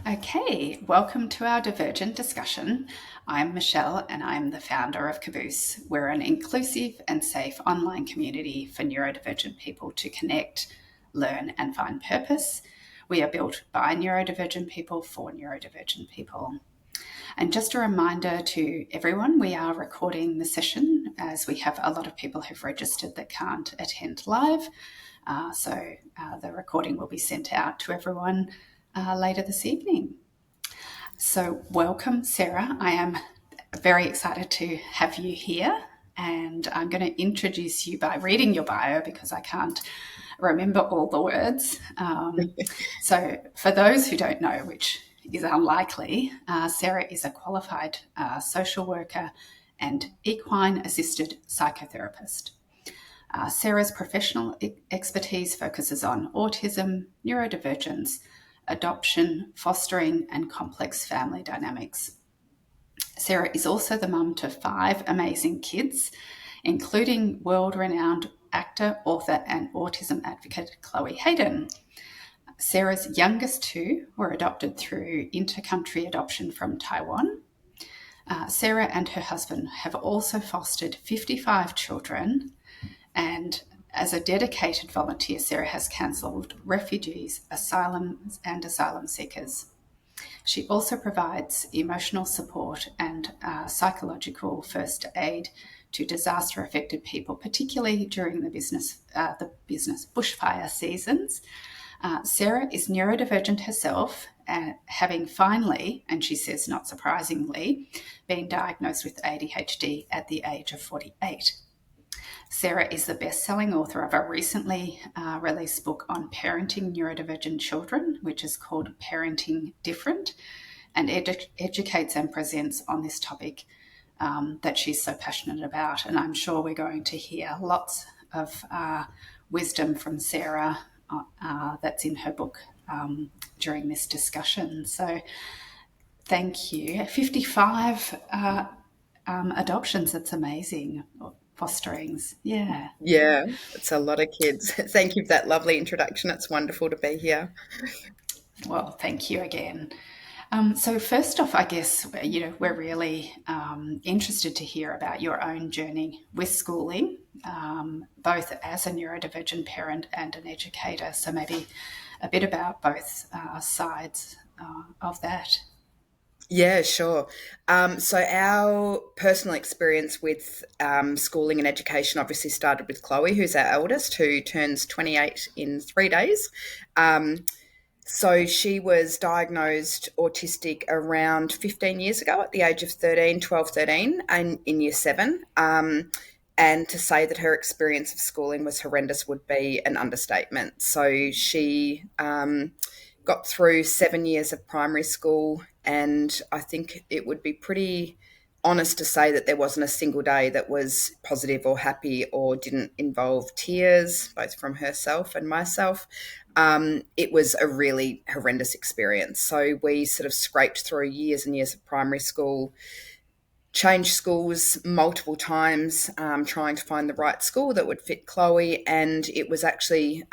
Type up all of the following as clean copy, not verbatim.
Okay, welcome to our Divergent discussion. I'm Michelle and I'm the founder of Caboose. We're an inclusive and safe online community for neurodivergent people to connect, learn, and find purpose. We are built by neurodivergent people for neurodivergent people. And just a reminder to everyone, we are recording the session as we have a lot of people who've registered that can't attend live. So the recording will be sent out to everyone later this evening. So welcome, Sarah. I am very excited to have you here, and I'm going to introduce you by reading your bio because I can't remember all the words. So for those who don't know, which is unlikely, Sarah is a qualified social worker and equine-assisted psychotherapist. Sarah's professional expertise focuses on autism, neurodivergence, adoption, fostering, and complex family dynamics. Sarah is also the mum to 5 amazing kids, including world-renowned actor, author, and autism advocate Chloe Hayden. Sarah's youngest 2 were adopted through inter-country adoption from Taiwan. Sarah and her husband have also fostered 55 children, and as a dedicated volunteer, Sarah has counselled refugees, asylums, and asylum seekers. She also provides emotional support and psychological first aid to disaster-affected people, particularly during the business bushfire seasons. Sarah is neurodivergent herself, having finally, and she says not surprisingly, been diagnosed with ADHD at the age of 48. Sarah is the best-selling author of a recently released book on parenting neurodivergent children, which is called Parenting Different, and educates and presents on this topic that she's so passionate about. And I'm sure we're going to hear lots of wisdom from Sarah that's in her book during this discussion. So thank you. 55 adoptions, that's amazing. Fosterings. Yeah. Yeah, it's a lot of kids. Thank you for that lovely introduction. It's wonderful to be here. Well, thank you again. So first off, I guess, we're really interested to hear about your own journey with schooling, both as a neurodivergent parent and an educator. So maybe a bit about both sides of that. Yeah, sure. So our personal experience with schooling and education obviously started with Chloe, who's our eldest, who turns 28 in 3 days. So she was diagnosed autistic around 15 years ago at the age of 13, 12, 13, and in year 7. And to say that her experience of schooling was horrendous would be an understatement. So she got through 7 years of primary school, and I think it would be pretty honest to say that there wasn't a single day that was positive or happy or didn't involve tears, both from herself and myself. It was a really horrendous experience. So we sort of scraped through years and years of primary school, changed schools multiple times, trying to find the right school that would fit Chloe. And it was actually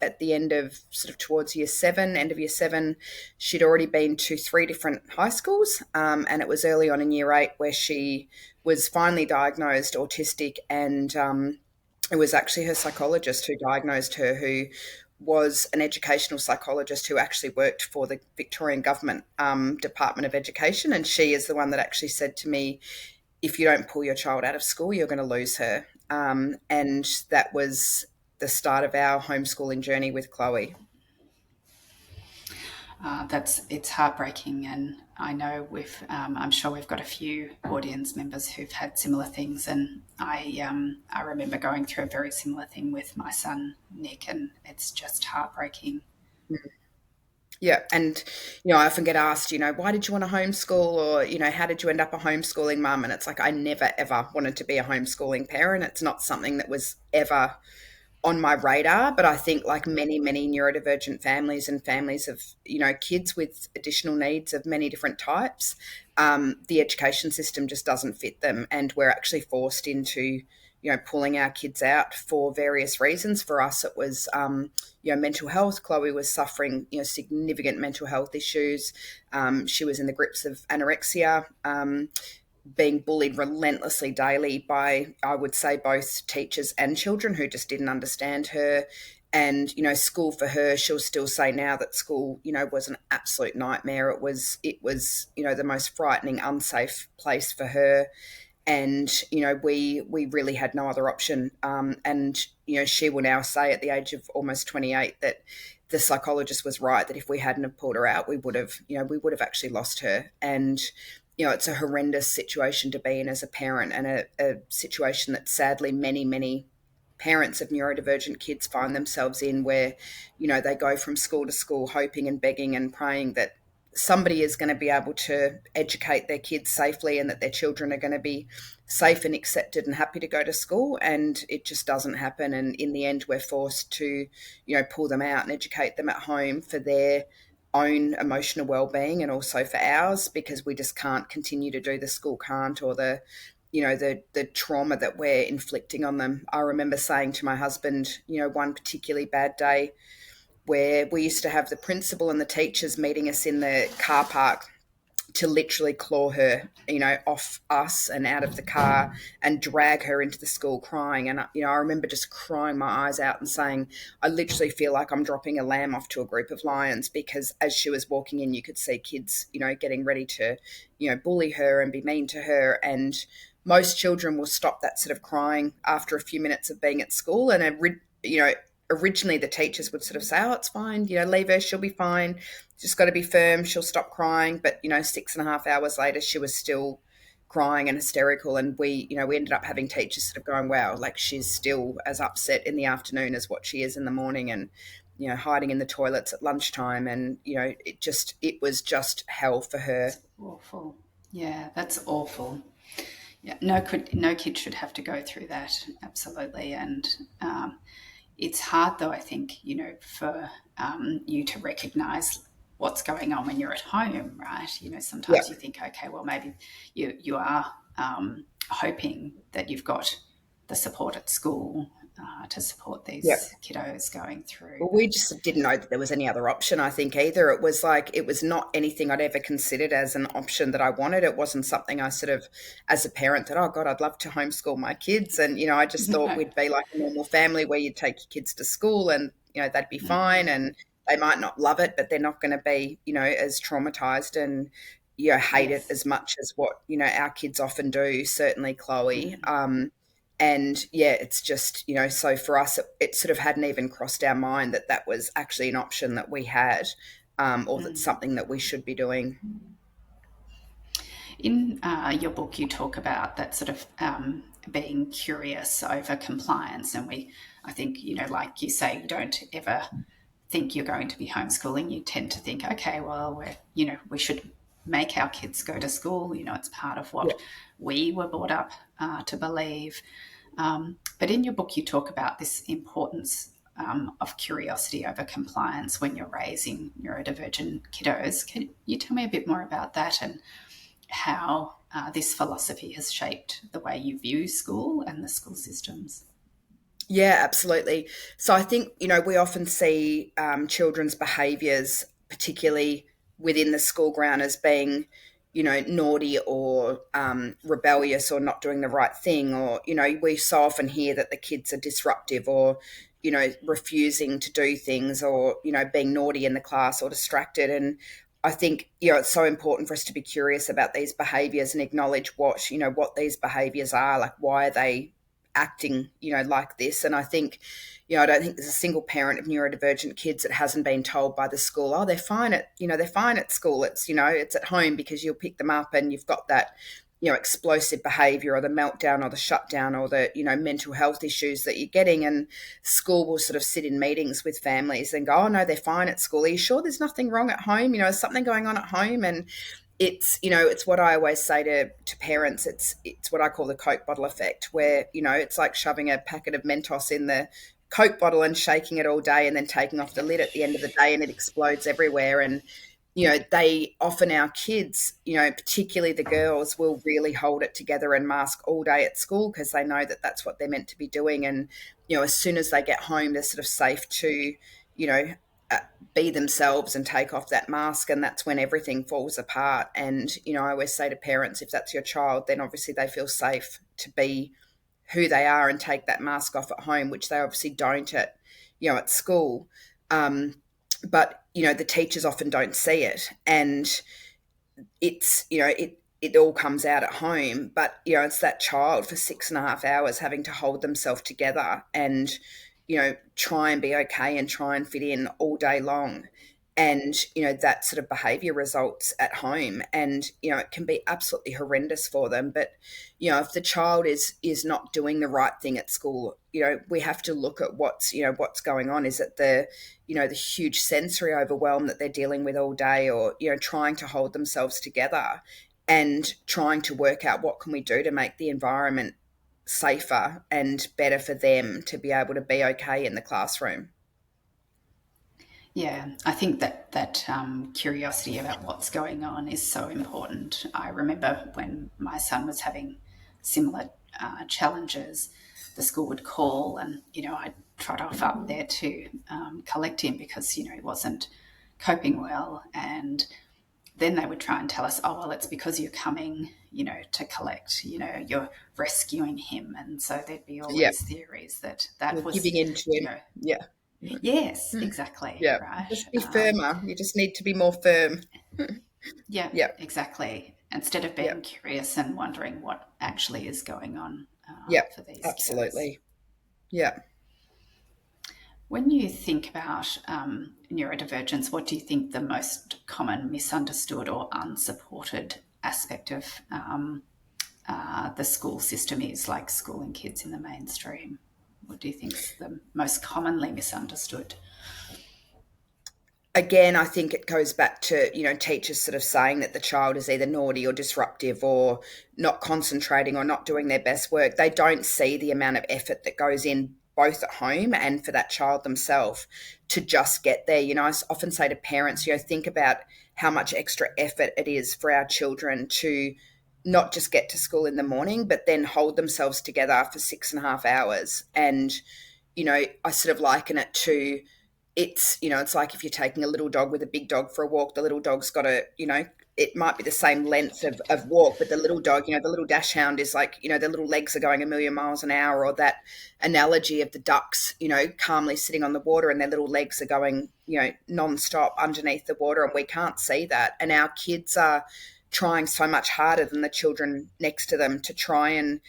at the end of sort of towards year 7, end of year 7, she'd already been to 3 different high schools. And it was early on in year 8 where she was finally diagnosed autistic. And it was actually her psychologist who diagnosed her, who was an educational psychologist who actually worked for the Victorian Government Department of Education. And she is the one that actually said to me, if you don't pull your child out of school, you're going to lose her. And that was the start of our homeschooling journey with Chloe. It's heartbreaking, and I know I'm sure we've got a few audience members who've had similar things, and I remember going through a very similar thing with my son Nick, and it's just heartbreaking. Yeah, and I often get asked, why did you want to homeschool, or how did you end up a homeschooling mum? And it's like I never ever wanted to be a homeschooling parent. It's not something that was ever on my radar, but I think like many, many neurodivergent families and families of, kids with additional needs of many different types, the education system just doesn't fit them. And we're actually forced into, pulling our kids out for various reasons. For us, it was, mental health. Chloe was suffering, significant mental health issues. She was in the grips of anorexia, being bullied relentlessly daily by, I would say, both teachers and children who just didn't understand her. And, school for her, she'll still say now that school, was an absolute nightmare. It was, the most frightening, unsafe place for her. And, we really had no other option. And, she will now say at the age of almost 28 that the psychologist was right, that if we hadn't have pulled her out, we would have actually lost her. And, it's a horrendous situation to be in as a parent, and a situation that sadly many, many parents of neurodivergent kids find themselves in, where, they go from school to school hoping and begging and praying that somebody is going to be able to educate their kids safely, and that their children are going to be safe and accepted and happy to go to school. And it just doesn't happen. And in the end, we're forced to, pull them out and educate them at home for their own emotional well-being, and also for ours, because we just can't continue to do the school can't, or the trauma that we're inflicting on them. I remember saying to my husband, one particularly bad day where we used to have the principal and the teachers meeting us in the car park to literally claw her, off us and out of the car and drag her into the school crying. And, I remember just crying my eyes out and saying, I literally feel like I'm dropping a lamb off to a group of lions, because as she was walking in, you could see kids, getting ready to, bully her and be mean to her. And most children will stop that sort of crying after a few minutes of being at school. And, originally the teachers would sort of say, oh, it's fine, leave her, she'll be fine. Just got to be firm, she'll stop crying. But, 6.5 hours later, she was still crying and hysterical. And we ended up having teachers sort of going, wow, like she's still as upset in the afternoon as what she is in the morning, and, hiding in the toilets at lunchtime. And, it was just hell for her. That's awful. Yeah, that's awful. Yeah, no kid should have to go through that. Absolutely. And it's hard, though, I think, for you to recognise what's going on when you're at home, right? Sometimes you think, okay, well, maybe you are hoping that you've got the support at school to support these kiddos going through. Well, we just didn't know that there was any other option, I think, either. It was like, it was not anything I'd ever considered as an option that I wanted. It wasn't something I sort of, as a parent, that, oh God, I'd love to homeschool my kids. And, I just thought we'd be like a normal family where you'd take your kids to school and, they'd be fine, and they might not love it, but they're not going to be, as traumatized and, hate it as much as what, our kids often do, certainly Chloe. And it's just, so for us, it sort of hadn't even crossed our mind that was actually an option that we had, or that's something that we should be doing. In your book, you talk about that sort of being curious over compliance. And I think, like you say, you don't ever think you're going to be homeschooling. You tend to think, okay, well, we should make our kids go to school. It's part of what we were brought up to believe. But in your book, you talk about this importance of curiosity over compliance when you're raising neurodivergent kiddos. Can you tell me a bit more about that, and how this philosophy has shaped the way you view school and the school systems? Yeah, absolutely. So I think, we often see children's behaviours, particularly within the school ground, as being, naughty or rebellious or not doing the right thing. Or, we so often hear that the kids are disruptive, or, refusing to do things, or, being naughty in the class or distracted. And I think, it's so important for us to be curious about these behaviours and acknowledge what these behaviours are, like why are they acting, like this. And I think, I don't think there's a single parent of neurodivergent kids that hasn't been told by the school, oh, they're fine at school. It's, it's at home because you'll pick them up and you've got that, explosive behaviour, or the meltdown or the shutdown, or the, mental health issues that you're getting. And school will sort of sit in meetings with families and go, oh no, they're fine at school. Are you sure there's nothing wrong at home? Is something going on at home? And it's, it's what I always say to parents. It's what I call the Coke bottle effect, where, it's like shoving a packet of Mentos in the Coke bottle and shaking it all day and then taking off the lid at the end of the day, and it explodes everywhere. And they often, our kids, particularly the girls, will really hold it together and mask all day at school because they know that that's what they're meant to be doing. And, as soon as they get home, they're sort of safe to, you know, uh, be themselves and take off that mask. And that's when everything falls apart. And, I always say to parents, if that's your child, then obviously they feel safe to be who they are and take that mask off at home, which they obviously don't at school. But the teachers often don't see it, and it all comes out at home. But it's that child for 6.5 hours having to hold themselves together and try and be okay and try and fit in all day long. And that sort of behavior results at home, and it can be absolutely horrendous for them. But if the child is not doing the right thing at school, we have to look at what's going on. Is it the huge sensory overwhelm that they're dealing with all day, or trying to hold themselves together and trying to work out what can we do to make the environment safer and better for them to be able to be okay in the classroom. Yeah, I think that curiosity about what's going on is so important. I remember when my son was having similar challenges, the school would call, and I'd trot off up there to collect him because he wasn't coping well, and then they would try and tell us, oh well, it's because you're coming, to collect, you're rescuing him, and so there'd be all Yeah, these theories that you're was, giving in to you him. know, Yeah. yes, exactly, Yeah, right. just be firmer. You just need to be more firm. Yeah, Yeah, exactly. Instead of yeah, being curious and wondering what actually is going on yeah, for these kids. absolutely. Yeah. When you think about neurodivergence, what do you think the most common misunderstood or unsupported aspect of the school system is, like schooling kids in the mainstream? What do you think's the most commonly misunderstood? Again, I think it goes back to, teachers sort of saying that the child is either naughty or disruptive or not concentrating or not doing their best work. They don't see the amount of effort that goes in both at home and for that child themselves to just get there. I often say to parents, think about how much extra effort it is for our children to not just get to school in the morning, but then hold themselves together for 6.5 hours. And, I sort of liken it to, it's like if you're taking a little dog with a big dog for a walk, the little dog's got to, it might be the same length of walk, but the little dog, the little dash hound is like, their little legs are going a million miles an hour. Or that analogy of the ducks, calmly sitting on the water and their little legs are going, non-stop underneath the water, and we can't see that. And our kids are trying so much harder than the children next to them to try and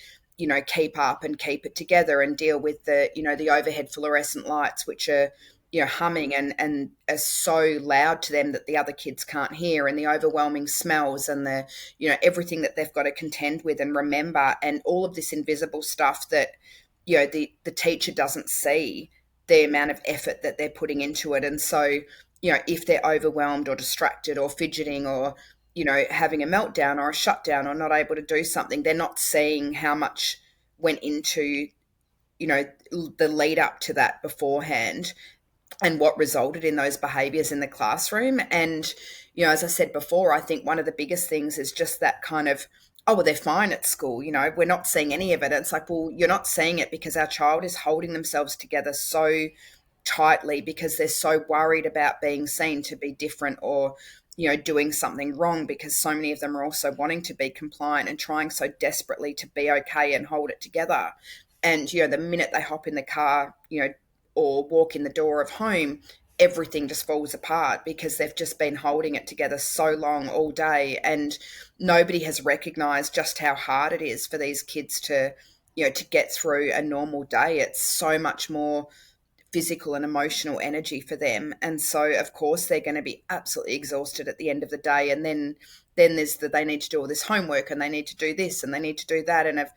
keep up and keep it together and deal with the overhead fluorescent lights, which are humming and are so loud to them that the other kids can't hear, and the overwhelming smells and the everything that they've got to contend with and remember, and all of this invisible stuff that the teacher doesn't see the amount of effort that they're putting into it. And so if they're overwhelmed or distracted or fidgeting or having a meltdown or a shutdown or not able to do something, they're not seeing how much went into the lead up to that beforehand and what resulted in those behaviors in the classroom. And, as I said before, I think one of the biggest things is just that kind of, oh, well, they're fine at school. We're not seeing any of it. It's like, well, you're not seeing it because our child is holding themselves together so tightly because they're so worried about being seen to be different or, doing something wrong, because so many of them are also wanting to be compliant and trying so desperately to be okay and hold it together. And, the minute they hop in the car, or walk in the door of home, everything just falls apart because they've just been holding it together so long all day. And nobody has recognized just how hard it is for these kids to get through a normal day. It's so much more physical and emotional energy for them. And so of course they're going to be absolutely exhausted at the end of the day. And then there's that they need to do all this homework and they need to do this and they need to do that. And of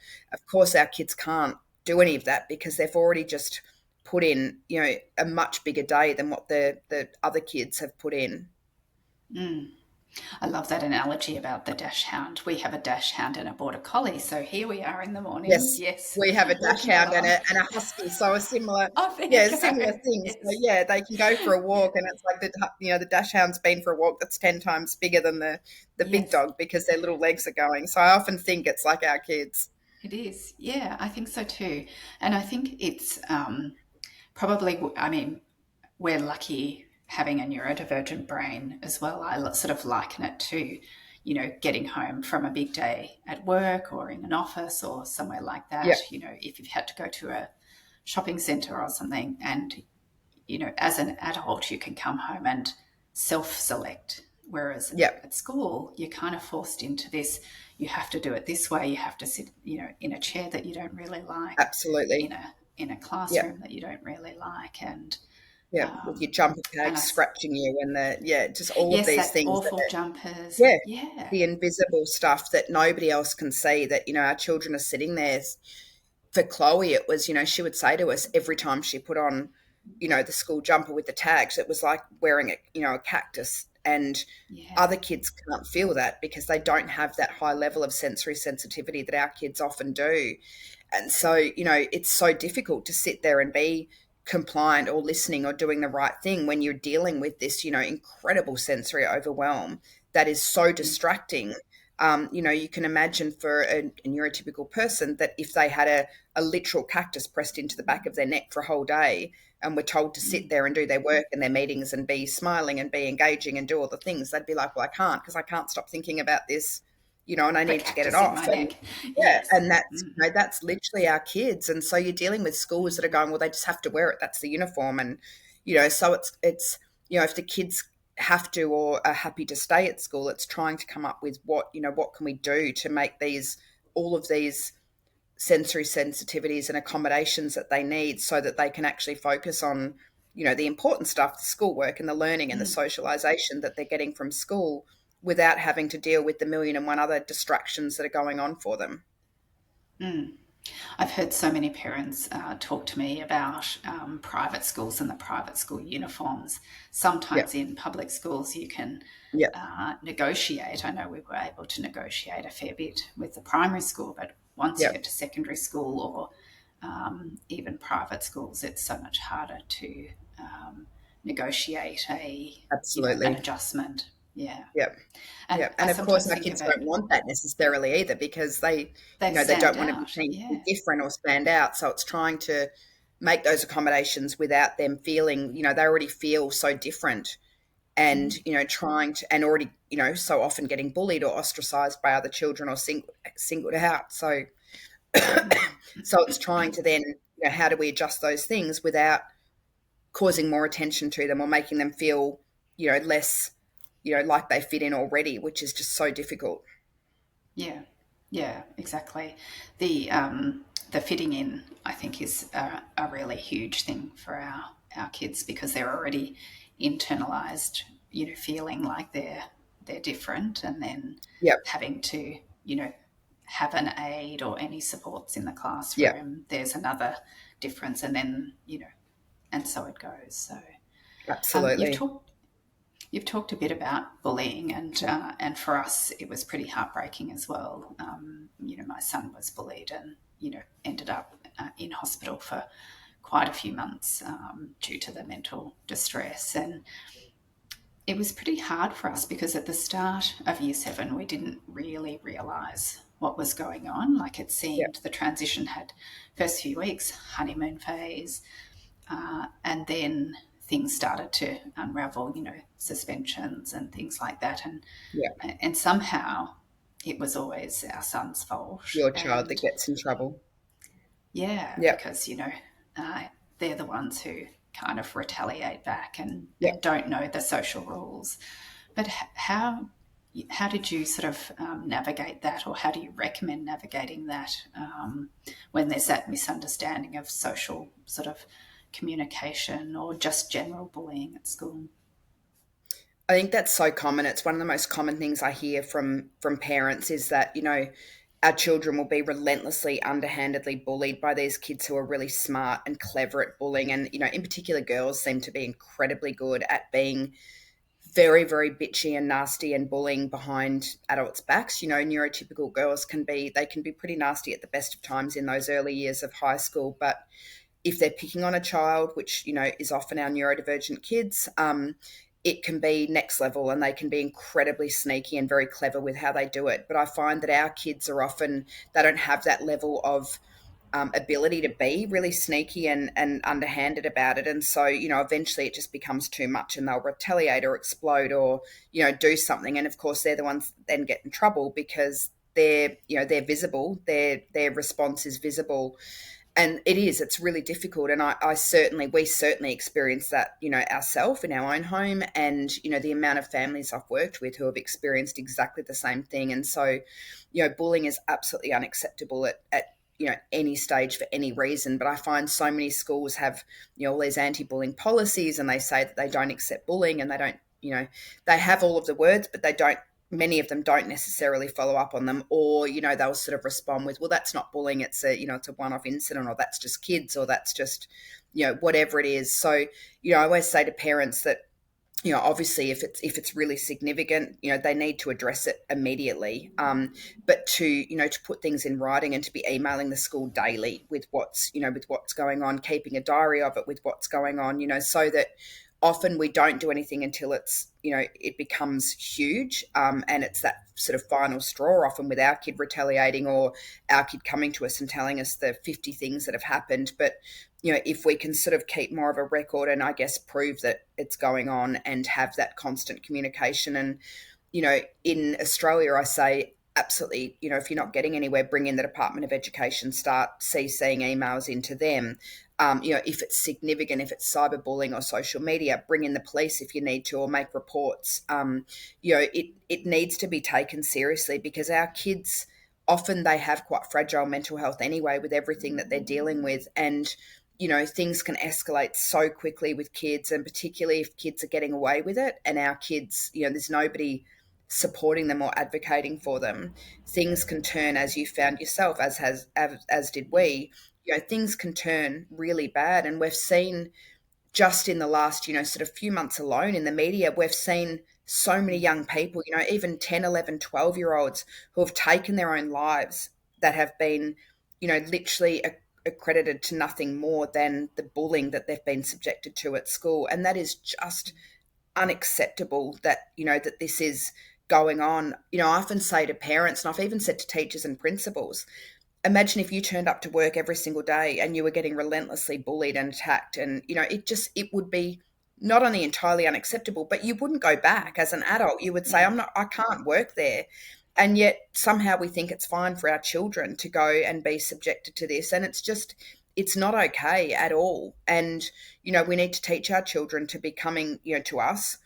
course our kids can't do any of that because they've already just put in, a much bigger day than what the other kids have put in. Mm. I love that analogy about the dash hound. We have a dash hound and a border collie. So here we are in the morning, Yes, yes, we have a dash walking hound and along. a husky, so a similar, Oh, there you yeah, similar go. things. So Yes. yeah, they can go for a Yeah. walk, and it's like the dash hound's been for a walk that's 10 times bigger than the big Yes, dog because their little legs are going. So I often think it's like our kids. it is. Yeah, I think so too. And I think it's probably, I mean, we're lucky having a neurodivergent brain as well. I sort of liken it to, getting home from a big day at work or in an office or somewhere like Yeah, that. If you've had to go to a shopping centre or something, and as an adult, you can come home and self select. Whereas yeah, at school, you're kind of forced into this. You have to do it this way. You have to sit, in a chair that you don't really like, absolutely. in a Yeah, classroom that you don't really like, yeah, with your um, jumper and tag I, scratching you, and just all of yes, these that things that awful jumpers. yeah, Yeah. the invisible stuff that nobody else can see. That our children are sitting there. For Chloe, it was, she would say to us every time she put on, the school jumper with the tags, it was like wearing a cactus. And Yeah. other kids can't feel that because they don't have that high level of sensory sensitivity that our kids often do. And so, it's so difficult to sit there and be compliant or listening or doing the right thing when you're dealing with this, incredible sensory overwhelm that is so Mm. distracting. You can imagine for a neurotypical person that if they had a literal cactus pressed into the back of their neck for a whole day and were told to sit Mm. there and do their work and their meetings and be smiling and be engaging and do all the things, they'd be like, well, I can't because I can't stop thinking about this, and I The need to get it cactus in off. my And neck. yeah, Yes. and that's Mm. that's literally our kids. And so you're dealing with schools that are Mm. going, well, they just have to wear it. That's the uniform. And so it's if the kids have to or are happy to stay at school, it's trying to come up with what can we do to make these all of these sensory sensitivities and accommodations that they need so that they can actually focus on the important stuff, the schoolwork and the learning and the Mm. socialization that they're getting from school without having to deal with the million and one other distractions that are going on for them. Mm. I've heard so many parents talk to me about private schools and the private school uniforms. Yeah, Sometimes in public schools, you can yeah, negotiate. I know we were able to negotiate a fair bit with the primary school, but once you yeah, get to secondary school or even private schools, it's so much harder to negotiate an absolutely. adjustment. Yeah, Yeah. and Yeah, I and of course, sometimes our think kids about don't want that necessarily either because they, they they stand don't want to be out. seen to Yeah. be different or stand out. So it's trying to make those accommodations without them feeling, they already feel so different, and Mm. trying to, and already, so often getting bullied or ostracized by other children or singled out. So, Mm. so it's trying to then, how do we adjust those things without causing more attention to them or making them feel, less, like they fit in already, which is just so difficult. Yeah, yeah, exactly. The fitting in, I think, is a really huge thing for our kids because they're already internalized, feeling like they're different, and then Yep. having to, have an aid or any supports in the Yep. classroom. There's another difference, and then and so it goes. So you've Absolutely. talked You've talked a bit about bullying, and for us, it was pretty heartbreaking as well. My son was bullied, and ended up in hospital for quite a few months due to the mental distress, and it was pretty hard for us because at the start of year seven, we didn't really realise what was going on. Like it Yep. seemed the transition had first few weeks honeymoon phase, and then things started to unravel, suspensions and things like that. Yep. And somehow it was always our son's fault. Your child that And gets in trouble. yeah, Yep. because, uh, they're the ones who kind of retaliate back and Yep. don't know the social rules. But how did you sort of navigate that, or how do you recommend navigating that when there's that misunderstanding of social sort of communication or just general bullying at school? I think that's so common. It's one of the most common things I hear from parents is that, our children will be relentlessly underhandedly bullied by these kids who are really smart and clever at bullying. And, in particular, girls seem to be incredibly good at being very, very bitchy and nasty and bullying behind adults' backs. Neurotypical girls they can be pretty nasty at the best of times in those early years of high school. But if they're picking on a child, which, is often our neurodivergent kids, it can be next level, and they can be incredibly sneaky and very clever with how they do it. But I find that our kids they don't have that level of ability to be really sneaky and underhanded about it. And so, eventually it just becomes too much, and they'll retaliate or explode or, do something. And of course, they're the ones that then get in trouble because they're visible, their response is visible. And it's really difficult. And we certainly experience that, ourselves in our own home, and, the amount of families I've worked with who have experienced exactly the same thing. And so, bullying is absolutely unacceptable at any stage for any reason. But I find so many schools have, all these anti-bullying policies, and they say that they don't accept bullying, and they don't, they have all of the words, but many of them don't necessarily follow up on them, or, they'll sort of respond with, well, that's not bullying. It's it's a one-off incident, or that's just kids, or that's just, whatever it is. So, I always say to parents that, obviously if it's really significant, they need to address it immediately. But to put things in writing, and to be emailing the school daily with what's going on, keeping a diary of it with what's going on, so that often we don't do anything until it becomes huge. And it's that sort of final straw, often with our kid retaliating, or our kid coming to us and telling us the 50 things that have happened. But, if we can sort of keep more of a record, and I guess prove that it's going on, and have that constant communication. And, in Australia, I say, absolutely, if you're not getting anywhere, bring in the Department of Education, start CCing emails into them. If it's significant, if it's cyberbullying or social media, bring in the police if you need to, or make reports. It needs to be taken seriously, because our kids, often they have quite fragile mental health anyway, with everything that they're dealing with. And, things can escalate so quickly with kids, and particularly if kids are getting away with it, and our kids, there's nobody supporting them or advocating for them. Things can turn, as you found yourself, as did we. Things can turn really bad. And we've seen, just in the last, sort of few months alone, in the media, we've seen so many young people, even 10, 11, 12-year-olds who have taken their own lives, that have been, literally accredited to nothing more than the bullying that they've been subjected to at school. And that is just unacceptable, that this is going on. I often say to parents, and I've even said to teachers and principals, imagine if you turned up to work every single day and you were getting relentlessly bullied and attacked. And, it would be not only entirely unacceptable, but you wouldn't go back as an adult. You would say, I can't work there. And yet somehow we think it's fine for our children to go and be subjected to this. And it's not okay at all. And, we need to teach our children to be coming, to us,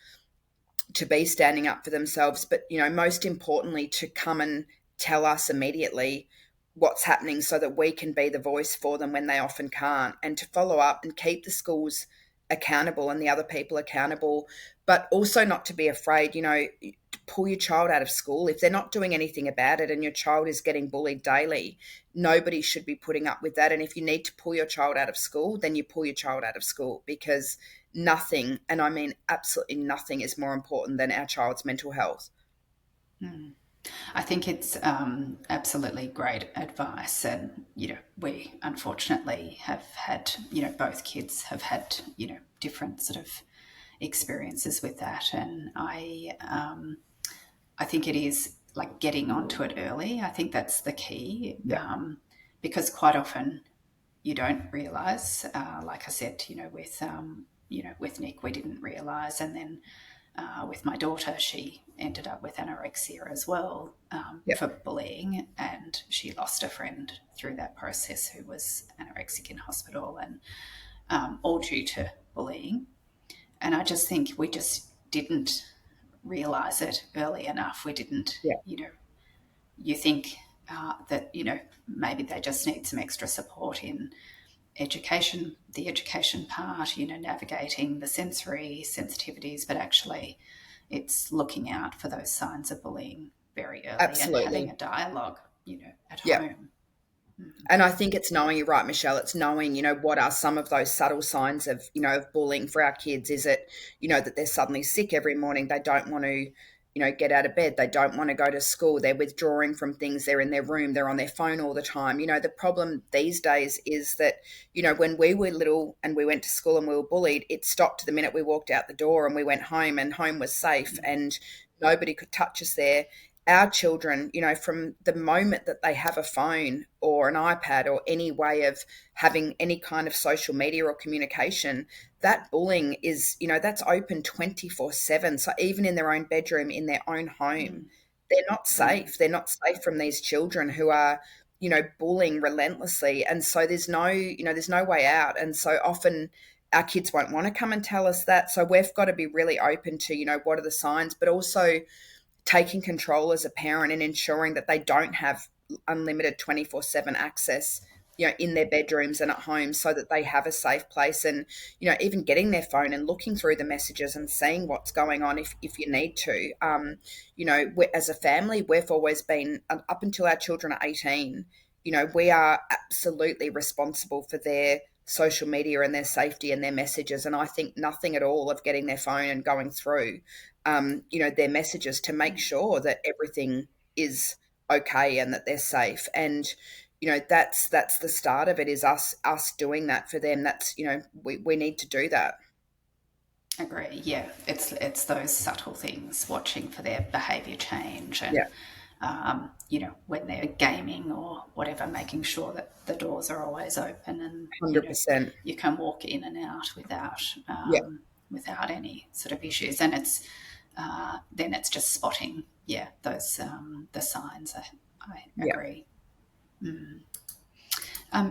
to be standing up for themselves, but, most importantly, to come and tell us immediately what's happening, so that we can be the voice for them when they often can't, and to follow up and keep the schools accountable and the other people accountable, but also not to be afraid, to pull your child out of school if they're not doing anything about it, and your child is getting bullied daily. Nobody should be putting up with that. And if you need to pull your child out of school, then you pull your child out of school, because nothing, and I mean absolutely nothing, is more important than our child's mental health. I think it's absolutely great advice. And, we unfortunately have had, both kids have had, different sort of experiences with that. And I think it is like getting onto it early. I think that's the key. Yeah. Because quite often you don't realise, like I said, with Nick, we didn't realise. And then with my daughter, she ended up with anorexia as well, for bullying, and she lost a friend through that process who was anorexic in hospital, and all due to bullying. And I just think we just didn't realise it early enough. We didn't, Yeah. You think that, maybe they just need some extra support in education, the education part, navigating the sensory sensitivities, but actually it's looking out for those signs of bullying very early. Absolutely. And having a dialogue, at Yeah. home. And I think it's knowing, you're right, Michelle, it's knowing, what are some of those subtle signs of, of bullying for our kids? Is it, that they're suddenly sick every morning? They don't want to, get out of bed. They don't want to go to school. They're withdrawing from things. They're in their room. They're on their phone all the time. The problem these days is that, when we were little and we went to school and we were bullied, it stopped the minute we walked out the door and we went home, and home was safe and nobody could touch us there. Our children, from the moment that they have a phone or an iPad or any way of having any kind of social media or communication, that bullying is, that's open 24/7. So even in their own bedroom, in their own home, they're not safe. They're not safe from these children who are, bullying relentlessly. And so there's no way out. And so often our kids won't want to come and tell us that. So we've got to be really open to, what are the signs, but also taking control as a parent and ensuring that they don't have unlimited 24/7 access, in their bedrooms and at home, so that they have a safe place. And, even getting their phone and looking through the messages and seeing what's going on if you need to. As a family, we've always been, up until our children are 18, we are absolutely responsible for their social media and their safety and their messages. And I think nothing at all of getting their phone and going through their messages to make sure that everything is okay and that they're safe. And that's the start of it, is us doing that for them. That's, we need to do that. Agree. Yeah, it's those subtle things, watching for their behaviour change, and Yeah, when they're gaming or whatever, making sure that the doors are always open, and 100%. you can walk in and out Yeah, without any sort of issues. And it's then it's just spotting, those the signs. I yeah. agree.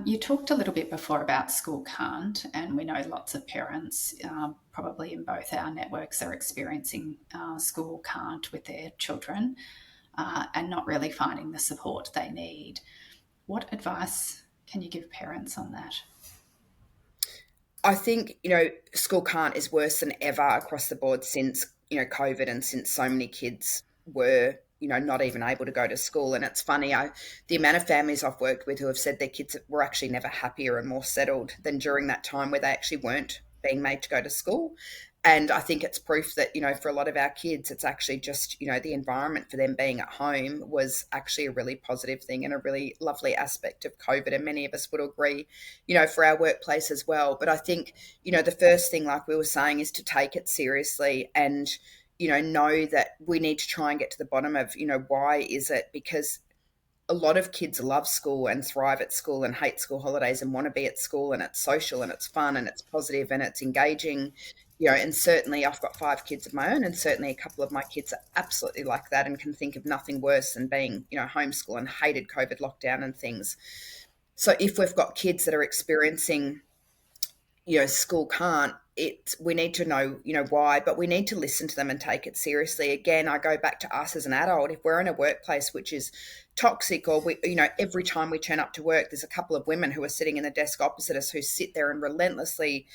You talked a little bit before about school can't, and we know lots of parents, probably in both our networks, are experiencing school can't with their children, and not really finding the support they need. What advice can you give parents on that? I think, school can't is worse than ever across the board since, COVID, and since so many kids were, not even able to go to school. And it's funny, the amount of families I've worked with who have said their kids were actually never happier and more settled than during that time where they actually weren't being made to go to school. And I think it's proof that, for a lot of our kids, it's actually just, the environment for them being at home was actually a really positive thing and a really lovely aspect of COVID. And many of us would agree, for our workplace as well. But I think, the first thing, like we were saying, is to take it seriously and, know that we need to try and get to the bottom of, why is it? Because a lot of kids love school and thrive at school and hate school holidays and want to be at school, and it's social and it's fun and it's positive and it's engaging, and certainly I've got 5 kids of my own, and certainly a couple of my kids are absolutely like that and can think of nothing worse than being, homeschool, and hated COVID lockdown and things. So if we've got kids that are experiencing, school can't, we need to know, why, but we need to listen to them and take it seriously. Again, I go back to us as an adult. If we're in a workplace which is toxic, or we, every time we turn up to work, there's a couple of women who are sitting in the desk opposite us who sit there and relentlessly,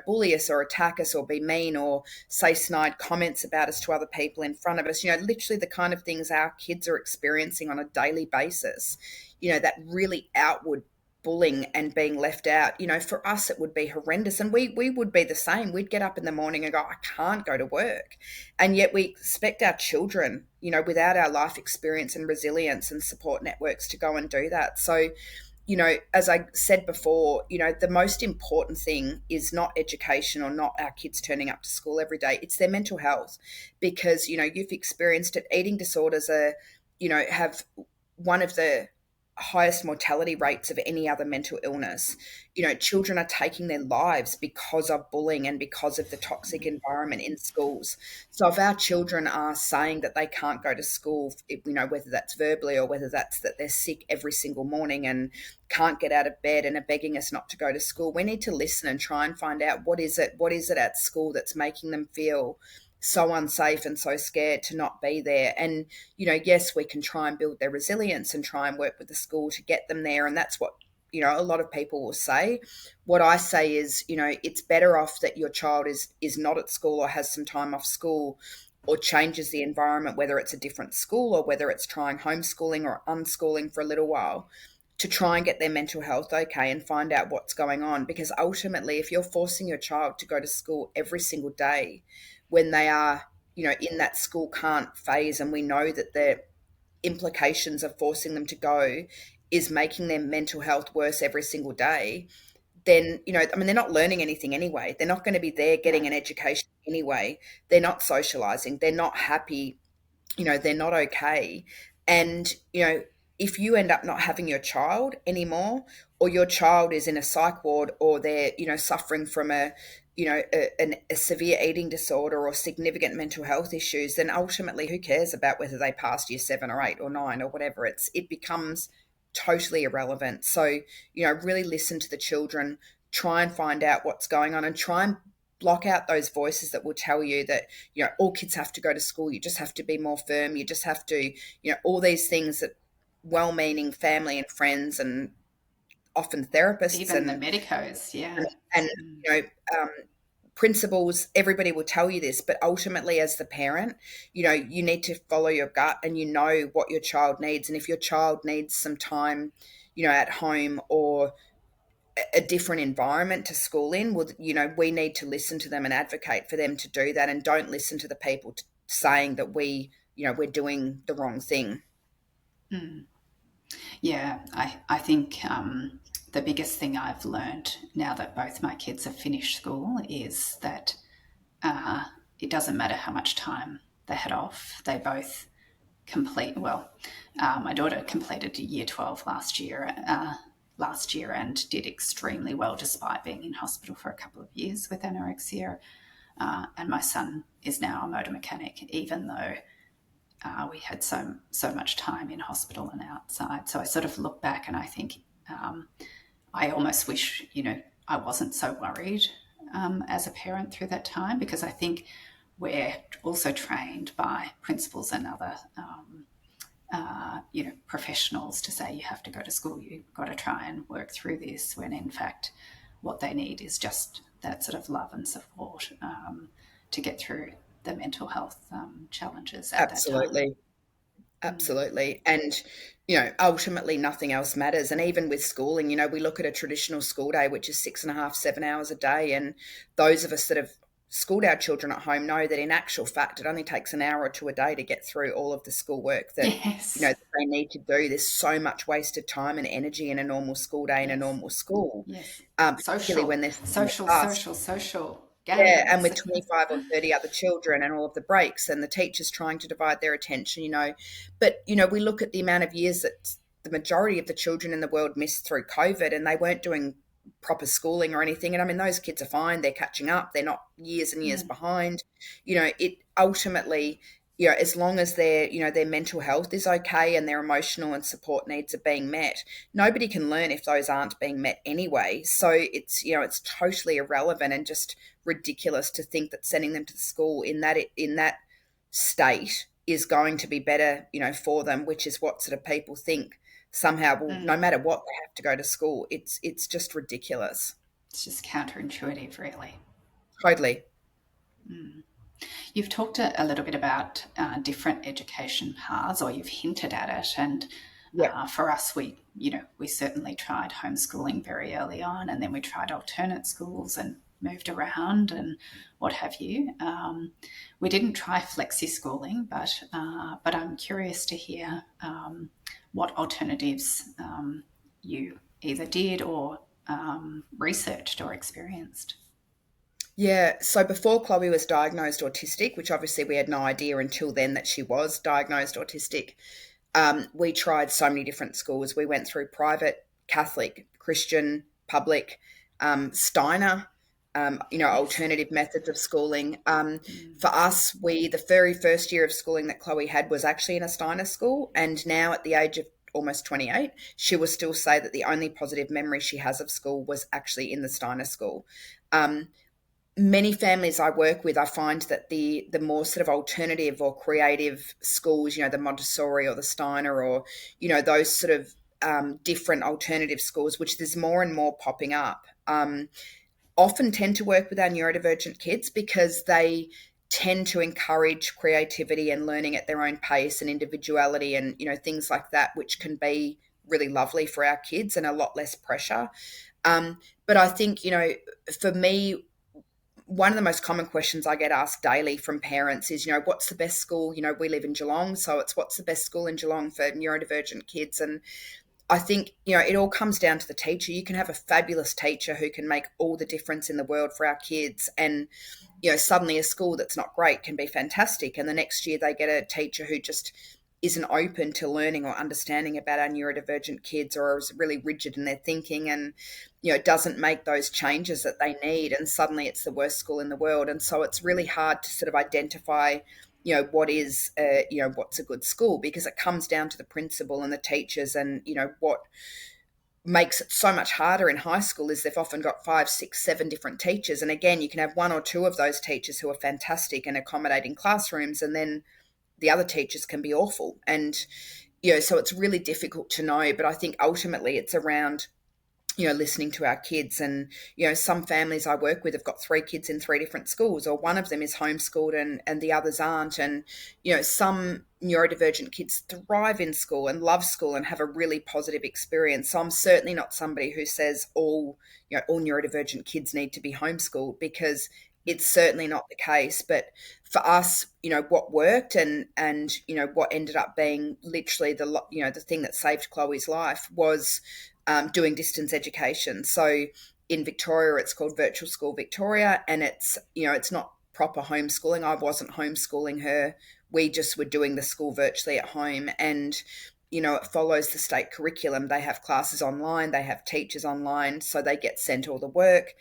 bully us or attack us or be mean or say snide comments about us to other people in front of us, literally the kind of things our kids are experiencing on a daily basis, that really outward bullying and being left out, for us it would be horrendous. And we would be the same. We'd get up in the morning and go, I can't go to work. And yet we expect our children, without our life experience and resilience and support networks, to go and do that. So, as I said before, the most important thing is not education or not our kids turning up to school every day. It's their mental health, because, you've experienced it. Eating disorders are, have one of the highest mortality rates of any other mental illness. Children are taking their lives because of bullying and because of the toxic environment in schools. So if our children are saying that they can't go to school, whether that's verbally or whether that's that they're sick every single morning and can't get out of bed and are begging us not to go to school, we need to listen and try and find out what is it at school that's making them feel so unsafe and so scared to not be there. And, yes, we can try and build their resilience and try and work with the school to get them there. And that's what, a lot of people will say. What I say is, it's better off that your child is not at school or has some time off school or changes the environment, whether it's a different school or whether it's trying homeschooling or unschooling for a little while, to try and get their mental health okay and find out what's going on. Because ultimately, if you're forcing your child to go to school every single day when they are, in that school can't phase, and we know that the implications of forcing them to go is making their mental health worse every single day, then, they're not learning anything anyway. They're not going to be there getting an education anyway. They're not socializing. They're not happy. They're not okay. And, if you end up not having your child anymore, or your child is in a psych ward, or they're, suffering from a severe eating disorder or significant mental health issues, then ultimately who cares about whether they passed year 7 or 8 or 9 or whatever? It becomes totally irrelevant. So, really listen to the children, try and find out what's going on, and try and block out those voices that will tell you that, all kids have to go to school. You just have to be more firm. You just have to, all these things that well-meaning family and friends and often therapists even the medicos, and principals, everybody will tell you this, but ultimately as the parent, you need to follow your gut, and what your child needs. And if your child needs some time, at home, or a different environment to school in, well, we need to listen to them and advocate for them to do that, and don't listen to the people saying that we're doing the wrong thing. Yeah, I think the biggest thing I've learned now that both my kids have finished school is that it doesn't matter how much time they had off. They both my daughter completed year 12 last year and did extremely well despite being in hospital for a couple of years with anorexia. And my son is now a motor mechanic, even though we had so much time in hospital and outside. So I sort of look back and I think I almost wish, I wasn't so worried as a parent through that time, because I think we're also trained by principals and other professionals to say you have to go to school, you've got to try and work through this, when in fact what they need is just that sort of love and support to get through the mental health challenges at that time. Absolutely. And, ultimately nothing else matters. And even with schooling, we look at a traditional school day, which is 6.5, 7 hours a day. And those of us that have schooled our children at home know that in actual fact, it only takes an hour or two a day to get through all of the schoolwork that, Yes. that they need to do. There's so much wasted time and energy in a normal school day in a normal school. Yes. Particularly when there's social games. Yeah, and with 25 or 30 other children and all of the breaks and the teachers trying to divide their attention, But, we look at the amount of years that the majority of the children in the world missed through COVID, and they weren't doing proper schooling or anything. And those kids are fine. They're catching up. They're not years and years behind. It ultimately, as long as their mental health is okay and their emotional and support needs are being met, nobody can learn if those aren't being met anyway. So it's totally irrelevant and just ridiculous to think that sending them to school in that state is going to be better, for them, which is what sort of people think somehow, well, no matter what, they have to go to school. It's just ridiculous. It's just counterintuitive, really. Totally. You've talked a little bit about different education paths, or you've hinted at it. And for us, we certainly tried homeschooling very early on, and then we tried alternate schools and moved around and what have you. We didn't try flexi schooling, but I'm curious to hear what alternatives you either did or researched or experienced. Yeah, so before Chloe was diagnosed autistic, which obviously we had no idea until then that she was diagnosed autistic, we tried so many different schools. We went through private, Catholic, Christian, public, Steiner, alternative methods of schooling. For us, the very first year of schooling that Chloe had was actually in a Steiner school, and now at the age of almost 28, she will still say that the only positive memory she has of school was actually in the Steiner school. Many families I work with, I find that the more sort of alternative or creative schools, the Montessori or the Steiner or, those sort of different alternative schools, which there's more and more popping up, often tend to work with our neurodivergent kids because they tend to encourage creativity and learning at their own pace and individuality and, things like that, which can be really lovely for our kids and a lot less pressure. But I think, for me, one of the most common questions I get asked daily from parents is, what's the best school? We live in Geelong, so it's what's the best school in Geelong for neurodivergent kids? And I think, it all comes down to the teacher. You can have a fabulous teacher who can make all the difference in the world for our kids. And, suddenly a school that's not great can be fantastic. And the next year they get a teacher who just isn't open to learning or understanding about our neurodivergent kids, or is really rigid in their thinking and, doesn't make those changes that they need. And suddenly it's the worst school in the world. And so it's really hard to sort of identify what's a good school, because it comes down to the principal and the teachers. And what makes it so much harder in high school is they've often got 5, 6, 7 different teachers, and again, you can have one or two of those teachers who are fantastic and accommodating classrooms, and then the other teachers can be awful. And so it's really difficult to know. But I think ultimately it's around listening to our kids. And, some families I work with have got 3 kids in 3 different schools, or one of them is homeschooled and the others aren't. And, some neurodivergent kids thrive in school and love school and have a really positive experience. So I'm certainly not somebody who says all neurodivergent kids need to be homeschooled, because it's certainly not the case. But for us, what worked and what ended up being literally the thing that saved Chloe's life was doing distance education. So in Victoria, it's called Virtual School Victoria, and it's not proper homeschooling. I wasn't homeschooling her. We just were doing the school virtually at home. And, it follows the state curriculum. They have classes online, they have teachers online, so they get sent all the work.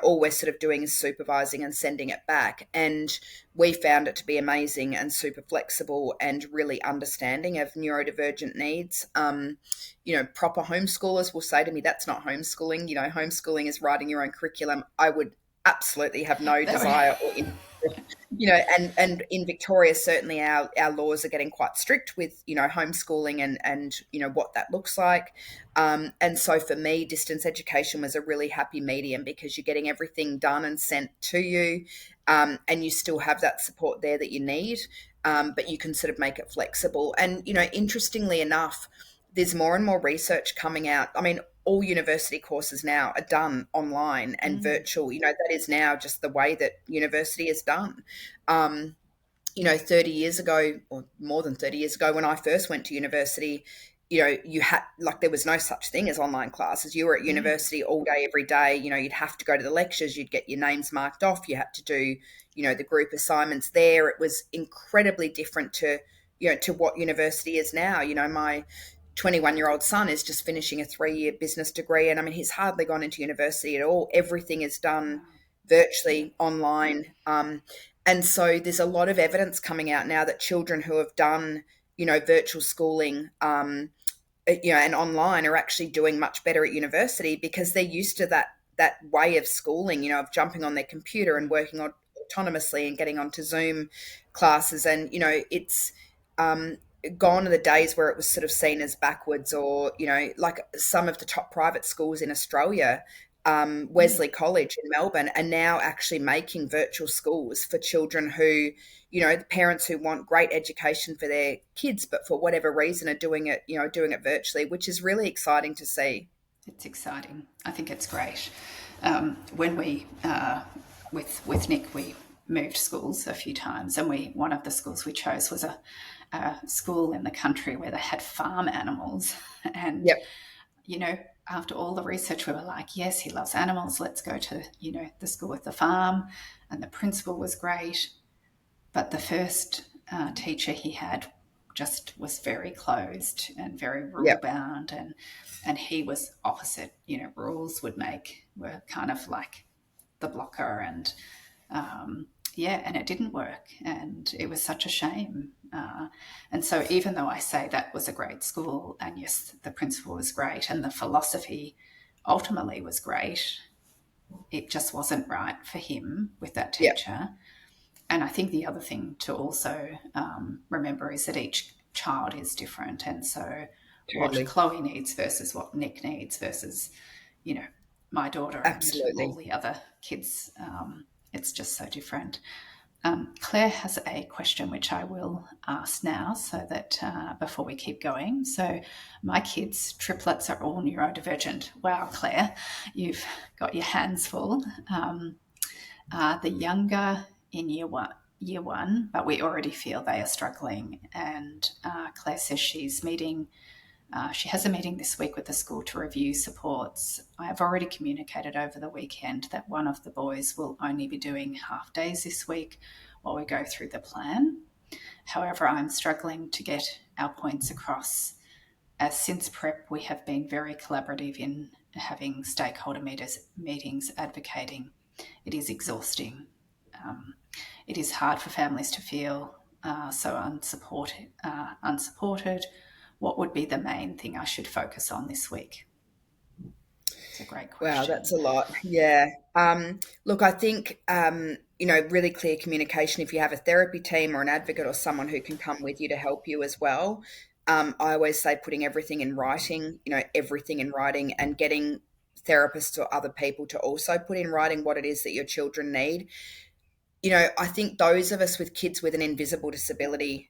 All we're sort of doing is supervising and sending it back. And we found it to be amazing and super flexible and really understanding of neurodivergent needs. Proper homeschoolers will say to me, that's not homeschooling. Homeschooling is writing your own curriculum. I would absolutely have no desire or interest. And in Victoria, certainly our laws are getting quite strict with, homeschooling and what that looks like. And so for me, distance education was a really happy medium, because you're getting everything done and sent to you, and you still have that support there that you need, but you can sort of make it flexible. And, interestingly enough, there's more and more research coming out. I mean, all university courses now are done online and virtual. That is now just the way that university is done. 30 years ago, or more than 30 years ago, when I first went to university, you had, there was no such thing as online classes. You were at university all day, every day. You'd have to go to the lectures, you'd get your names marked off, you had to do, the group assignments there. It was incredibly different to what university is now. My 21-year-old son is just finishing a 3-year business degree, and I mean, he's hardly gone into university at all. Everything is done virtually online. And so there's a lot of evidence coming out now that children who have done, virtual schooling, and online are actually doing much better at university, because they're used to that way of schooling, of jumping on their computer and working on autonomously and getting onto Zoom classes. And, it's gone are the days where it was sort of seen as backwards, or, like some of the top private schools in Australia, Wesley College in Melbourne, are now actually making virtual schools for children who, the parents who want great education for their kids, but for whatever reason are doing it virtually, which is really exciting to see. It's exciting. I think it's great. When we, with Nick, we moved schools a few times, and one of the schools we chose was a school in the country where they had farm animals. And, after all the research, we were like, yes, he loves animals. Let's go to, the school with the farm. And the principal was great. But the first teacher he had just was very closed and very rule bound. And he was opposite. Rules were kind of like the blocker. And, and it didn't work. And it was such a shame. And so even though I say that was a great school, and yes, the principal was great and the philosophy ultimately was great, it just wasn't right for him with that teacher. Yeah. And I think the other thing to also remember is that each child is different. And so what Chloe needs versus what Nick needs versus, my daughter. Absolutely. And all the other kids, it's just so different. Claire has a question which I will ask now so that before we keep going. So, my kids' triplets are all neurodivergent. Wow, Claire, you've got your hands full. The younger in year one, but we already feel they are struggling. And Claire says she has a meeting this week with the school to review supports. I have already communicated over the weekend that one of the boys will only be doing half days this week while we go through the plan. However, I'm struggling to get our points across, as since prep we have been very collaborative in having stakeholder meetings advocating. It is exhausting. It is hard for families to feel so unsupported. What would be the main thing I should focus on this week? It's a great Wow, question. that's a lot. Yeah. Look, I think, really clear communication. If you have a therapy team or an advocate or someone who can come with you to help you as well. I always say putting everything in writing, everything in writing, and getting therapists or other people to also put in writing what it is that your children need. I think those of us with kids with an invisible disability,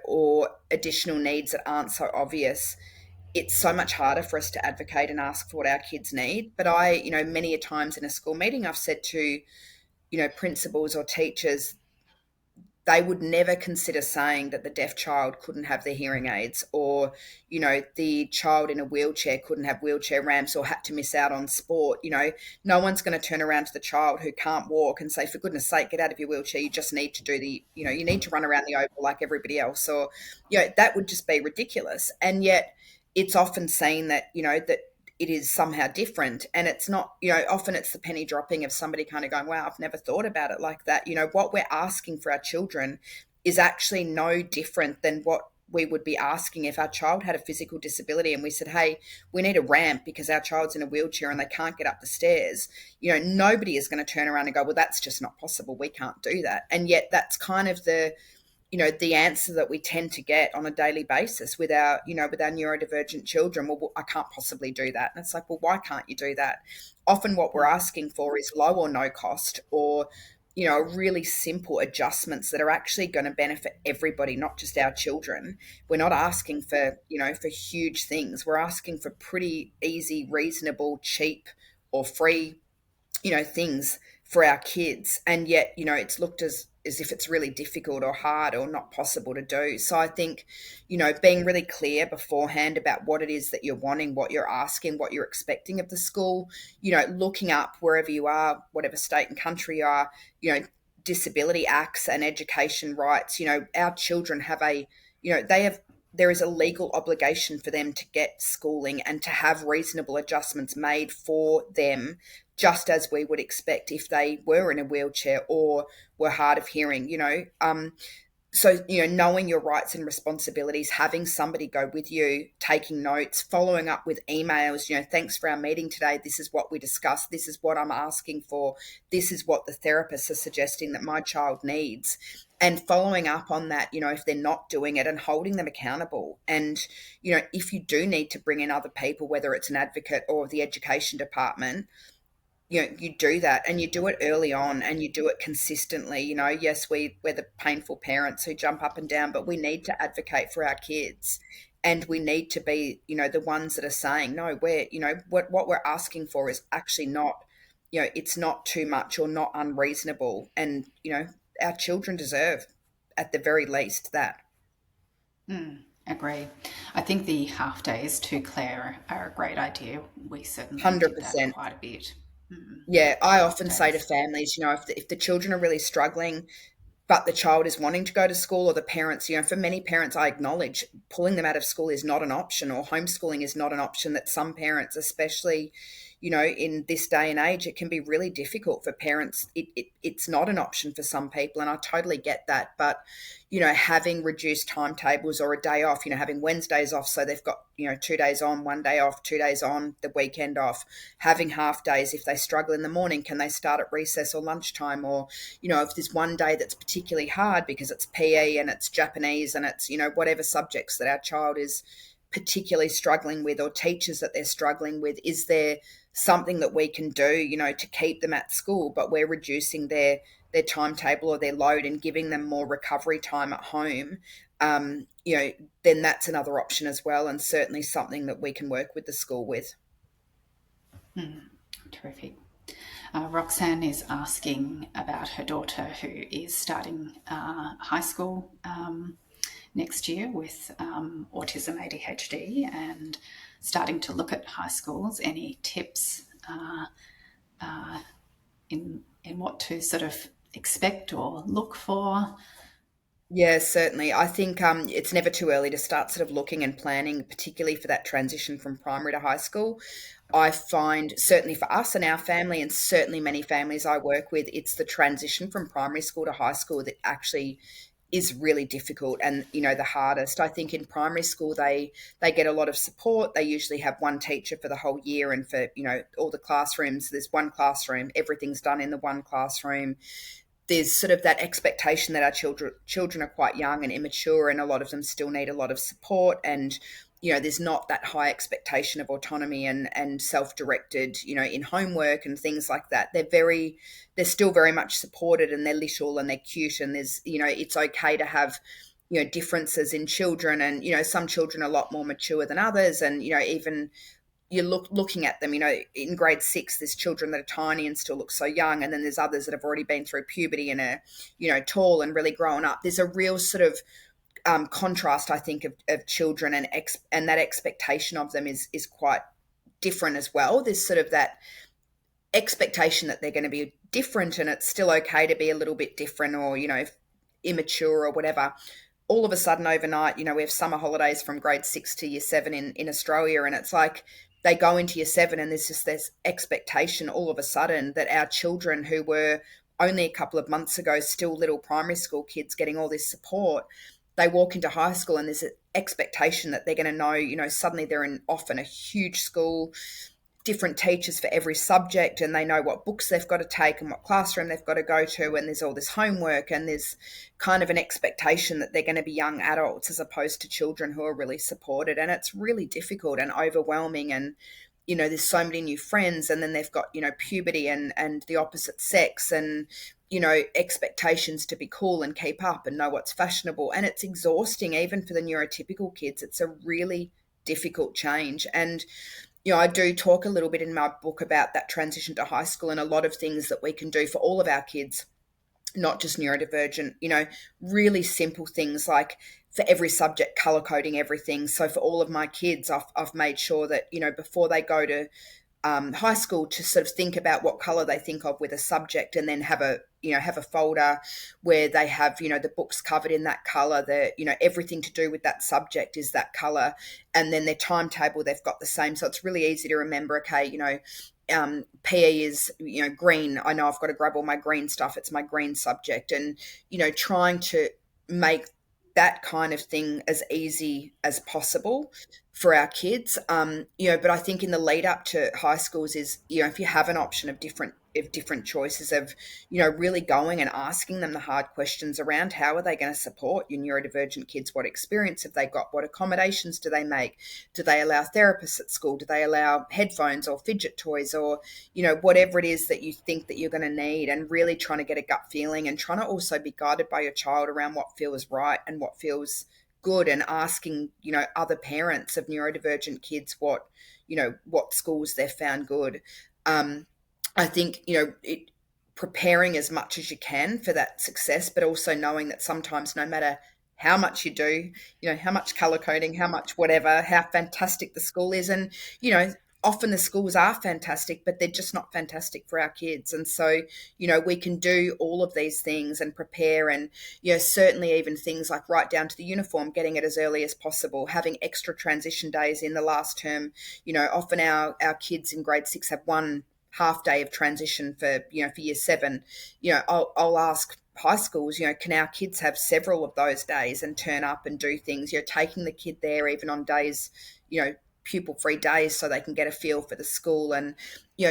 or additional needs that aren't so obvious, it's so much harder for us to advocate and ask for what our kids need. But many a times in a school meeting, I've said to, principals or teachers, they would never consider saying that the deaf child couldn't have their hearing aids, or, the child in a wheelchair couldn't have wheelchair ramps or had to miss out on sport. No one's going to turn around to the child who can't walk and say, for goodness sake, get out of your wheelchair. You just need to do you need to run around the oval like everybody else. Or, that would just be ridiculous. And yet it's often seen that, that it is somehow different, and it's not. Often it's the penny dropping of somebody kind of going, wow, I've never thought about it like that. What we're asking for our children is actually no different than what we would be asking if our child had a physical disability and we said, hey, we need a ramp because our child's in a wheelchair and they can't get up the stairs. Nobody is going to turn around and go, well, that's just not possible, we can't do that. And yet that's kind of the answer that we tend to get on a daily basis with our neurodivergent children. Well, I can't possibly do that. And it's like, well, why can't you do that? Often what we're asking for is low or no cost, or, really simple adjustments that are actually going to benefit everybody, not just our children. We're not asking for huge things. We're asking for pretty easy, reasonable, cheap, or free, things for our kids. And yet, it's looked as if it's really difficult or hard or not possible to do. So I think, being really clear beforehand about what it is that you're wanting, what you're asking, what you're expecting of the school, looking up wherever you are, whatever state and country you are, disability acts and education rights. Our children have there is a legal obligation for them to get schooling and to have reasonable adjustments made for them, just as we would expect if they were in a wheelchair or were hard of hearing. So, knowing your rights and responsibilities, having somebody go with you, taking notes, following up with emails, thanks for our meeting today. This is what we discussed. This is what I'm asking for. This is what the therapists are suggesting that my child needs. And following up on that, if they're not doing it, and holding them accountable. And, if you do need to bring in other people, whether it's an advocate or the education department, you do that, and you do it early on, and you do it consistently. Yes, we're the painful parents who jump up and down, but we need to advocate for our kids, and we need to be, the ones that are saying, no, what we're asking for is actually not, it's not too much or not unreasonable. And, our children deserve, at the very least, that. Agree. I think the half days to Claire are a great idea. We certainly did that 100%. quite a bit. Yeah, I Half often say to days. families, if the children are really struggling, but the child is wanting to go to school, or the parents, for many parents, I acknowledge pulling them out of school is not an option, or homeschooling is not an option. That some parents, especially, in this day and age, it can be really difficult for parents. It's not an option for some people, and I totally get that. But, having reduced timetables or a day off, having Wednesdays off, so they've got, 2 days on, 1 day off, 2 days on, the weekend off, having half days. If they struggle in the morning, can they start at recess or lunchtime? Or, if there's one day that's particularly hard because it's PE and it's Japanese and it's, whatever subjects that our child is particularly struggling with, or teachers that they're struggling with, is there something that we can do, to keep them at school, but we're reducing their timetable or their load and giving them more recovery time at home, then that's another option as well, and certainly something that we can work with the school with. Terrific. Roxanne is asking about her daughter who is starting high school next year with autism, ADHD, and starting to look at high schools. Any tips in what to sort of expect or look for? Yeah, certainly. I think it's never too early to start sort of looking and planning, particularly for that transition from primary to high school. I find, certainly for us and our family, and certainly many families I work with, it's the transition from primary school to high school that actually is really difficult and the hardest. I think in primary school they get a lot of support. They usually have one teacher for the whole year, and for all the classrooms, there's one classroom, everything's done in the one classroom. There's sort of that expectation that our children are quite young and immature, and a lot of them still need a lot of support. And there's not that high expectation of autonomy and self-directed, in homework and things like that. They're still very much supported, and they're little and they're cute, and there's, it's okay to have, differences in children. And, some children are a lot more mature than others. And, even you're looking at them, in grade 6, there's children that are tiny and still look so young. And then there's others that have already been through puberty and are, tall and really grown up. There's a real sort of contrast, I think, of children, and that expectation of them is quite different as well. There's sort of that expectation that they're going to be different, and it's still okay to be a little bit different, or, immature or whatever. All of a sudden overnight, we have summer holidays from grade 6 to year 7 in Australia, and it's like they go into year 7 and there's just this expectation all of a sudden that our children, who were only a couple of months ago still little primary school kids getting all this support, they walk into high school and there's an expectation that they're going to know, suddenly they're in often a huge school, different teachers for every subject, and they know what books they've got to take and what classroom they've got to go to, and there's all this homework, and there's kind of an expectation that they're going to be young adults as opposed to children who are really supported. And it's really difficult and overwhelming, and there's so many new friends, and then they've got puberty and the opposite sex, and expectations to be cool and keep up and know what's fashionable. And it's exhausting even for the neurotypical kids. It's a really difficult change. And I do talk a little bit in my book about that transition to high school and a lot of things that we can do for all of our kids, not just neurodivergent, really simple things like for every subject, color coding everything. So for all of my kids, I've made sure that, before they go to high school, to sort of think about what color they think of with a subject, and then have a folder where they have, the books covered in that color, everything to do with that subject is that color. And then their timetable, they've got the same. So it's really easy to remember, okay, PE is, green. I know I've got to grab all my green stuff. It's my green subject. And, trying to make that kind of thing as easy as possible for our kids. But I think in the lead up to high schools is, if you have an option of different choices of, really going and asking them the hard questions around how are they going to support your neurodivergent kids? What experience have they got? What accommodations do they make? Do they allow therapists at school? Do they allow headphones or fidget toys, or, whatever it is that you think that you're going to need? And really trying to get a gut feeling, and trying to also be guided by your child around what feels right and what feels good, and asking, other parents of neurodivergent kids what schools they've found good. I think, preparing as much as you can for that success, but also knowing that sometimes no matter how much you do, how much color coding, how much whatever, how fantastic the school is. And, often the schools are fantastic, but they're just not fantastic for our kids. And so, we can do all of these things and prepare, and, certainly even things like right down to the uniform, getting it as early as possible, having extra transition days in the last term. Often our kids in grade 6 have one half day of transition for year 7. I'll ask high schools, can our kids have several of those days and turn up and do things, taking the kid there even on days, pupil free days, so they can get a feel for the school, and,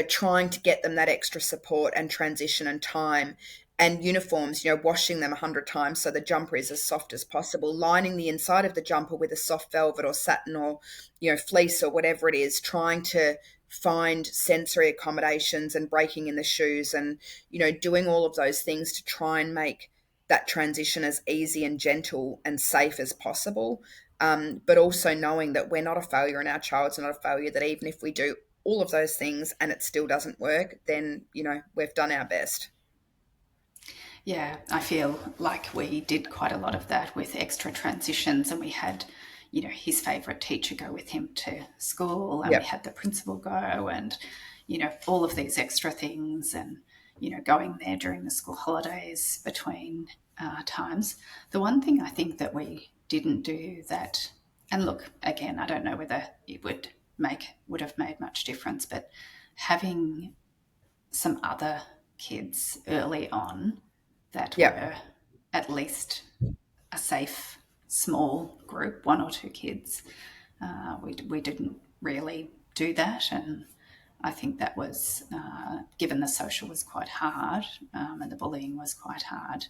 trying to get them that extra support and transition and time. And uniforms, washing them 100 times so the jumper is as soft as possible, lining the inside of the jumper with a soft velvet or satin or, fleece or whatever it is, trying to find sensory accommodations and breaking in the shoes and, doing all of those things to try and make that transition as easy and gentle and safe as possible. But also knowing that we're not a failure and our child's not a failure, that even if we do all of those things and it still doesn't work, then, we've done our best. Yeah, I feel like we did quite a lot of that with extra transitions, and we had, his favourite teacher go with him to school, and we Yep. had the principal go, and, all of these extra things, and, going there during the school holidays between times. The one thing I think that we didn't do that, and look, again, I don't know whether it would have made much difference, but having some other kids early on that Yep. were at least a safe small group, one or two kids. We didn't really do that, and I think that was, given the social was quite hard, and the bullying was quite hard.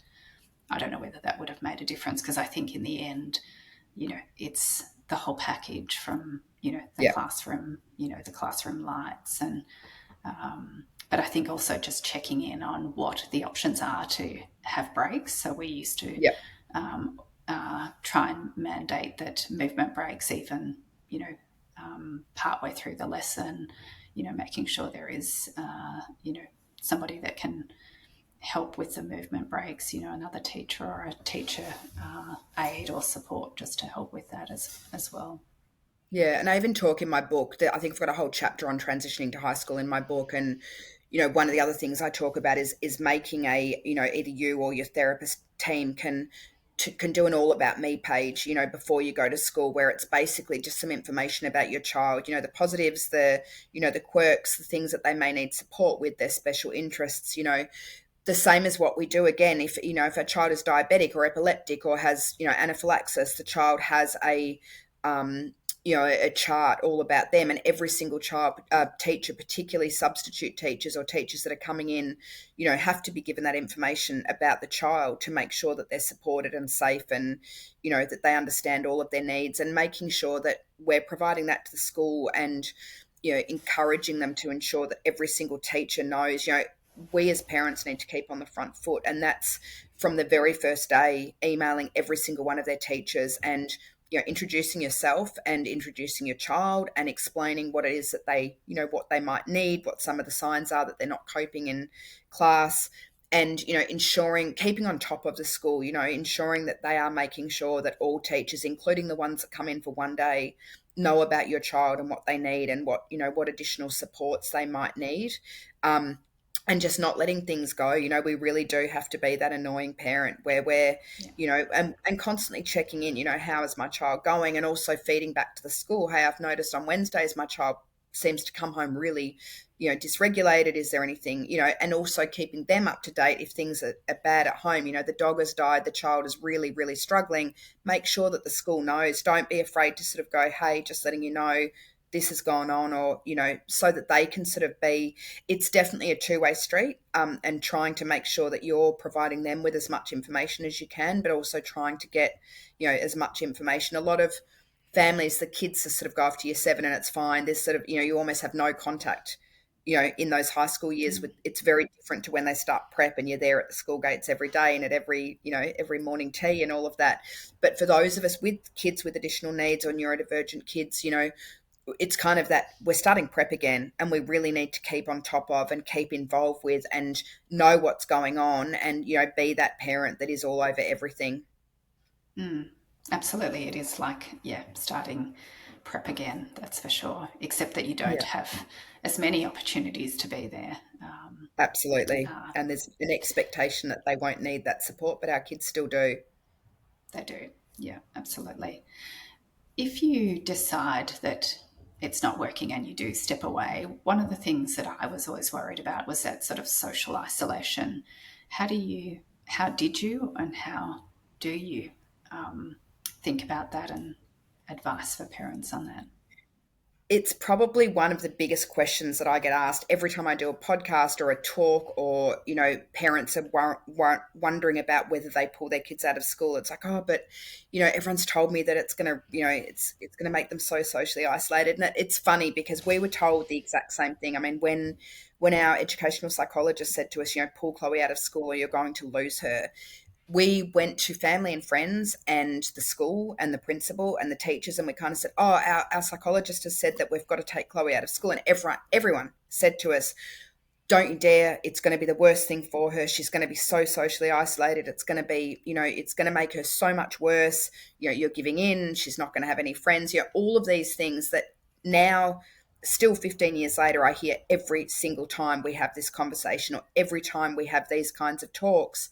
I don't know whether that would have made a difference, because I think in the end, it's the whole package from, Yep. the classroom lights, and but I think also just checking in on what the options are to have breaks. So we used to Yep. try and mandate that movement breaks, even, partway through the lesson, making sure there is, somebody that can help with the movement breaks, another teacher or a teacher aid or support, just to help with that as well. Yeah, and I even talk in my book that I think I've got a whole chapter on transitioning to high school in my book. And, one of the other things I talk about is making a, either you or your therapist team can do an all about me page, before you go to school, where it's basically just some information about your child, the positives, the quirks, the things that they may need support with, their special interests, the same as what we do. Again, if a child is diabetic or epileptic or has, anaphylaxis, the child has um, a chart all about them, and every single child teacher, particularly substitute teachers or teachers that are coming in, have to be given that information about the child to make sure that they're supported and safe, and that they understand all of their needs, and making sure that we're providing that to the school, and encouraging them to ensure that every single teacher knows, we as parents need to keep on the front foot. And that's from the very first day, emailing every single one of their teachers, and introducing yourself and introducing your child, and explaining what it is that they, what they might need, what some of the signs are that they're not coping in class, and ensuring, keeping on top of the school, ensuring that they are making sure that all teachers, including the ones that come in for one day, know about your child and what they need, and what additional supports they might need. um, and just not letting things go. We really do have to be that annoying parent where we're, Yeah. and constantly checking in, how is my child going? And also feeding back to the school, hey, I've noticed on Wednesdays my child seems to come home really, dysregulated. Is there anything, and also keeping them up to date if things are bad at home. The dog has died, the child is really, really struggling. Make sure that the school knows. Don't be afraid to sort of go, hey, just letting you know this has gone on, or, so that they can sort of be, it's definitely a two-way street, and trying to make sure that you're providing them with as much information as you can, but also trying to get, as much information. A lot of families, the kids are sort of go off to year seven and it's fine. There's sort of, you almost have no contact, in those high school years. With, it's very different to when they start prep and you're there at the school gates every day and at every, every morning tea and all of that. But for those of us with kids with additional needs or neurodivergent kids, it's kind of that we're starting prep again, and we really need to keep on top of and keep involved with and know what's going on, and be that parent that is all over everything. Mm, absolutely. It is like, yeah, starting prep again, that's for sure, except that you don't Yeah, have as many opportunities to be there. absolutely. Uh, And there's an expectation that they won't need that support, but our kids still do. they do. Yeah, absolutely. If you decide that it's not working and you do step away, one of the things that I was always worried about was that sort of social isolation. How did you, and how do you think about that, and advice for parents on that? It's probably one of the biggest questions that I get asked every time I do a podcast or a talk, or, parents are wondering about whether they pull their kids out of school. It's like, oh, but, everyone's told me that it's going to, it's going to make them so socially isolated. And it's funny because we were told the exact same thing. I mean, when our educational psychologist said to us, pull Chloe out of school or you're going to lose her, we went to family and friends and the school and the principal and the teachers, and we kind of said, oh, our psychologist has said that we've got to take Chloe out of school. And everyone said to us, don't you dare, it's going to be the worst thing for her. She's going to be so socially isolated. It's going to be, it's going to make her so much worse. You're giving in. She's not going to have any friends. All of these things that now, still 15 years later, I hear every single time we have this conversation or every time we have these kinds of talks.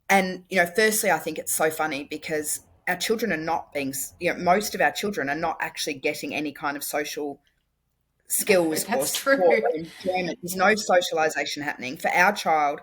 And, firstly, I think it's so funny because our children are not being, most of our children are not actually getting any kind of social skills or support or enjoyment. There's no socialization happening. For our child,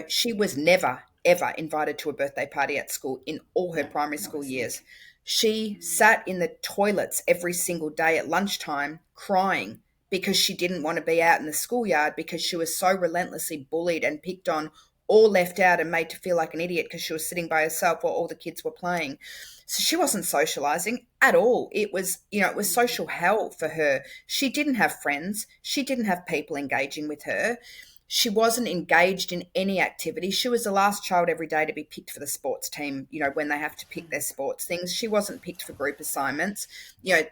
she was never, ever invited to a birthday party at school in all her primary school years. She sat in the toilets every single day at lunchtime crying because she didn't want to be out in the schoolyard because she was so relentlessly bullied and picked on or left out and made to feel like an idiot because she was sitting by herself while all the kids were playing. So she wasn't socializing at all. It was, it was social hell for her. She didn't have friends. She didn't have people engaging with her. She wasn't engaged in any activity. She was the last child every day to be picked for the sports team, when they have to pick their sports things. She wasn't picked for group assignments.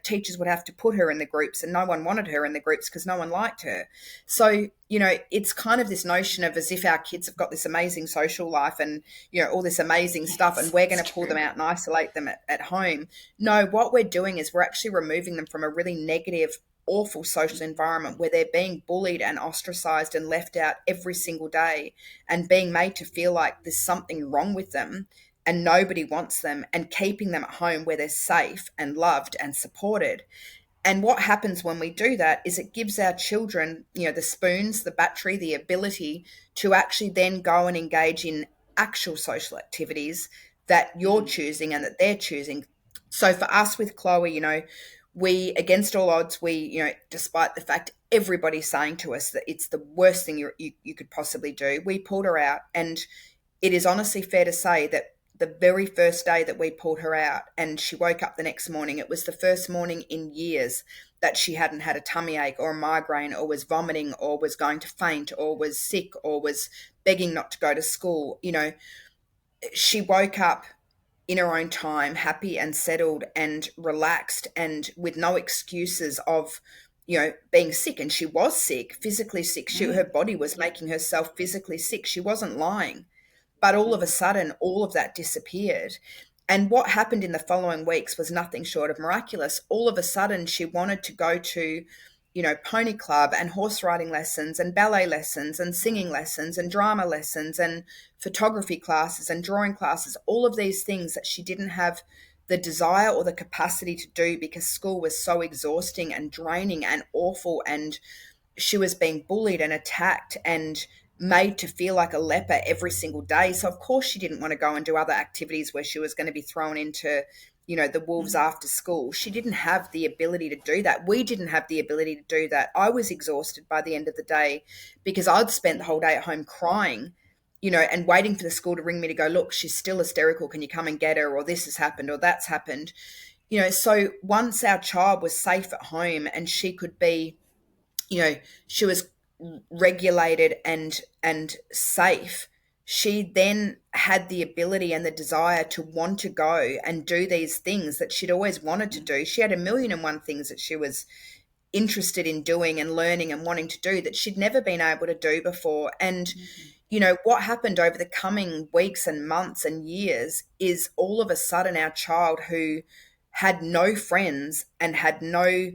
Teachers would have to put her in the groups and no one wanted her in the groups because no one liked her. So, it's kind of this notion of as if our kids have got this amazing social life and, all this amazing stuff and we're going to pull them out and isolate them at home. No, what we're doing is we're actually removing them from a really negative, awful social environment where they're being bullied and ostracized and left out every single day and being made to feel like there's something wrong with them and nobody wants them, and keeping them at home where they're safe and loved and supported. And what happens when we do that is it gives our children, the spoons, the battery, the ability to actually then go and engage in actual social activities that you're choosing and that they're choosing. So for us with Chloe, we, against all odds, despite the fact everybody's saying to us that it's the worst thing you could possibly do, we pulled her out. And it is honestly fair to say that the very first day that we pulled her out and she woke up the next morning, it was the first morning in years that she hadn't had a tummy ache or a migraine or was vomiting or was going to faint or was sick or was begging not to go to school. She woke up in her own time, happy and settled and relaxed and with no excuses of, being sick. And she was sick, physically sick. Her body was making herself physically sick. She wasn't lying. But all of a sudden, all of that disappeared. And what happened in the following weeks was nothing short of miraculous. All of a sudden, she wanted to go to, pony club and horse riding lessons and ballet lessons and singing lessons and drama lessons and photography classes and drawing classes, all of these things that she didn't have the desire or the capacity to do because school was so exhausting and draining and awful, and she was being bullied and attacked and made to feel like a leper every single day. So of course she didn't want to go and do other activities where she was going to be thrown into, the wolves after school. She didn't have the ability to do that. We didn't have the ability to do that. I was exhausted by the end of the day because I'd spent the whole day at home crying, and waiting for the school to ring me to go, look, she's still hysterical. Can you come and get her? Or this has happened or that's happened. So once our child was safe at home and she could be, she was regulated and safe, she then had the ability and the desire to want to go and do these things that she'd always wanted to do. She had a million and one things that she was interested in doing and learning and wanting to do that she'd never been able to do before. And what happened over the coming weeks and months and years is all of a sudden our child, who had no friends and had no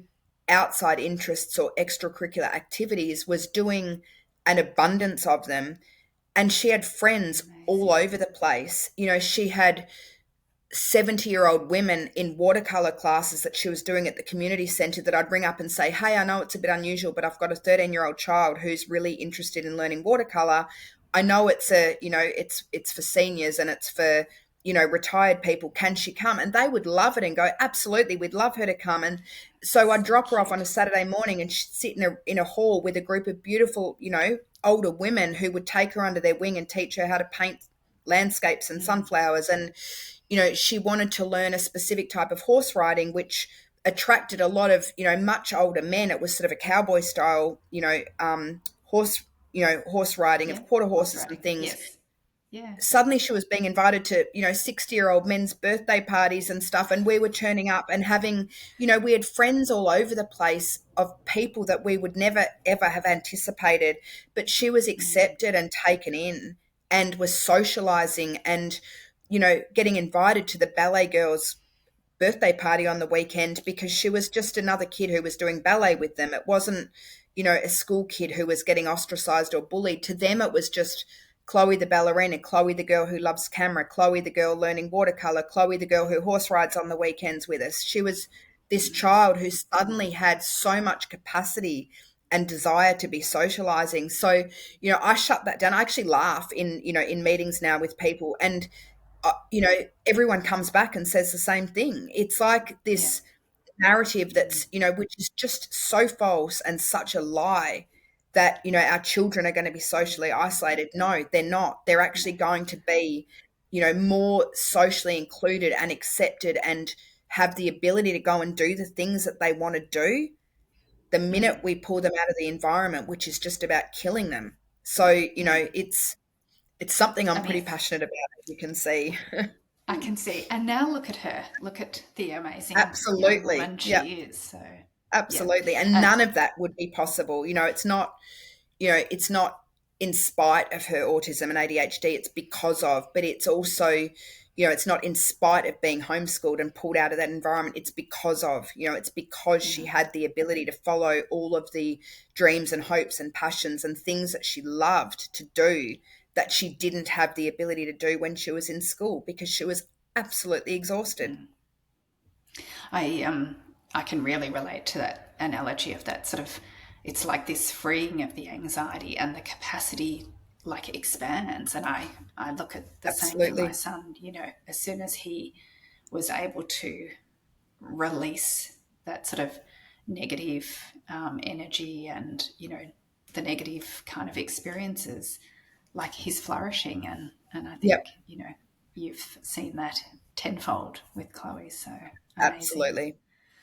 outside interests or extracurricular activities, was doing an abundance of them. And she had friends all over the place. She had 70-year-old women in watercolor classes that she was doing at the community center that I'd ring up and say, hey, I know it's a bit unusual, but I've got a 13-year-old child who's really interested in learning watercolor. I know it's it's for seniors and it's for, retired people, can she come? And they would love it and go, absolutely, we'd love her to come. And so I'd So drop her off on a cute. Saturday morning, and she'd sit in a hall with a group of beautiful, older women who would take her under their wing and teach her how to paint landscapes and Mm, sunflowers. And, she wanted to learn a specific type of horse riding, which attracted a lot of, much older men. It was sort of a cowboy style, horse, horse riding yeah. of quarter Horse horses and riding. things. Yes. Yeah. Suddenly she was being invited to 60-year-old men's birthday parties and stuff, and we were turning up and having, we had friends all over the place of people that we would never ever have anticipated, but she was Mm, accepted and taken in and was socializing and getting invited to the ballet girls birthday party on the weekend because she was just another kid who was doing ballet with them. It wasn't, a school kid who was getting ostracized or bullied. To them, it was just Chloe the ballerina, Chloe the girl who loves camera, Chloe the girl learning watercolor, Chloe the girl who horse rides on the weekends with us. She was this mm, child who suddenly had so much capacity and desire to be socializing. So, I shut that down. I actually laugh in meetings now with people, and everyone comes back and says the same thing. It's like yeah. this narrative Mm, that's, which is just so false and such a lie that, our children are going to be socially isolated. No, they're not. They're no. actually going to be, more socially included and accepted and have the ability to go and do the things that they want to do the minute Mm. we pull them out of the environment, which is just about killing them. So, Mm. it's something I'm I pretty mean, passionate about, as you can see. I can see. And now look at her. Look at the amazing young Absolutely. woman Yeah, she is. So, yeah. absolutely. And And none of that would be possible. It's not in spite of her autism and ADHD, it's because of, but it's also, it's not in spite of being homeschooled and pulled out of that environment. It's because of, it's because she mm, had the ability to follow all of the dreams and hopes and passions and things that she loved to do that she didn't have the ability to do when she was in school because she was absolutely exhausted. mm. I can really relate to that analogy of that sort of it's like this freeing of the anxiety and the capacity like expands. And I look at the same for my Absolutely. son, as soon as he was able to release that sort of negative energy and the negative kind of experiences, like he's flourishing. And I Yep. think you've seen that tenfold with Chloe. So amazing. Absolutely.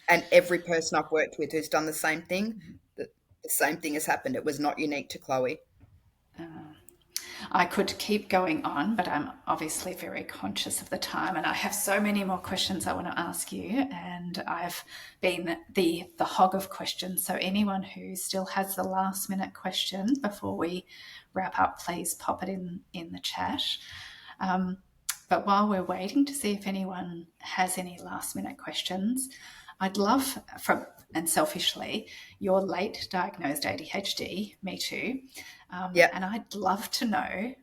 And every person I've worked with who's done the same thing, the same thing has happened. It was not unique to Chloe. I could keep going on, but I'm obviously very conscious of the time, and I have so many more questions I want to ask you. And I've been the hog of questions. So anyone who still has the last minute question before we wrap up, please pop it in the chat. Um, but while we're waiting to see if anyone has any last minute questions, I'd love from and selfishly your late diagnosed ADHD, me too, Yep. and I'd love to know,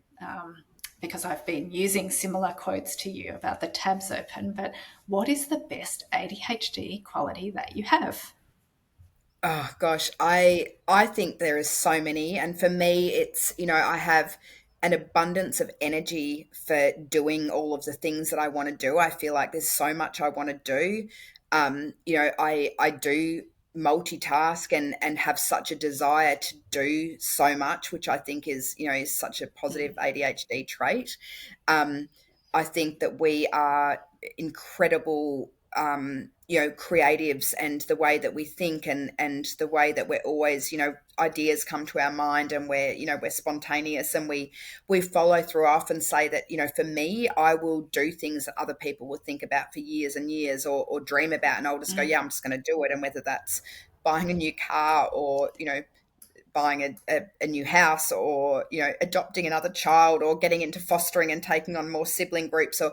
because I've been using similar quotes to you about the tabs open, but what is the best ADHD quality that you have? Oh gosh, I think there is so many, and for me, it's I have an abundance of energy for doing all of the things that I want to do. I feel like there's so much I want to do. I do multitask and have such a desire to do so much, which I think is such a positive Mm, ADHD trait. Um, I think that we are incredible, creatives, and the way that we think and the way that we're always, ideas come to our mind, and we're spontaneous, and we follow through. I often say that, for me, I will do things that other people will think about for years and years, or dream about, and I'll just go, mm, yeah, I'm just going to do it. And whether that's buying a new car, or buying a new house, or adopting another child, or getting into fostering and taking on more sibling groups, or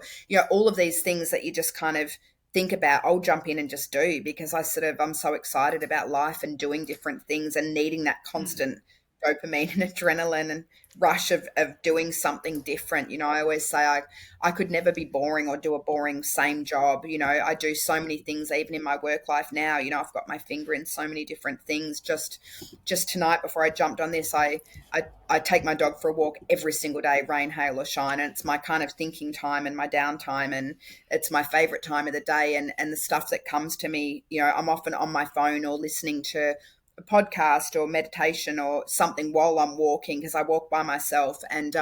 all of these things that you just kind of think about, I'll jump in and just do, because I'm so excited about life and doing different things and needing that mm, constant dopamine and adrenaline and rush of doing something different. I always say I could never be boring or do a boring same job. I do so many things even in my work life now. I've got my finger in so many different things. Just tonight before I jumped on this, I take my dog for a walk every single day, rain, hail or shine, and it's my kind of thinking time and my downtime, and it's my favorite time of the day. And the stuff that comes to me, I'm often on my phone or listening to a podcast or meditation or something while I'm walking, because I walk by myself. And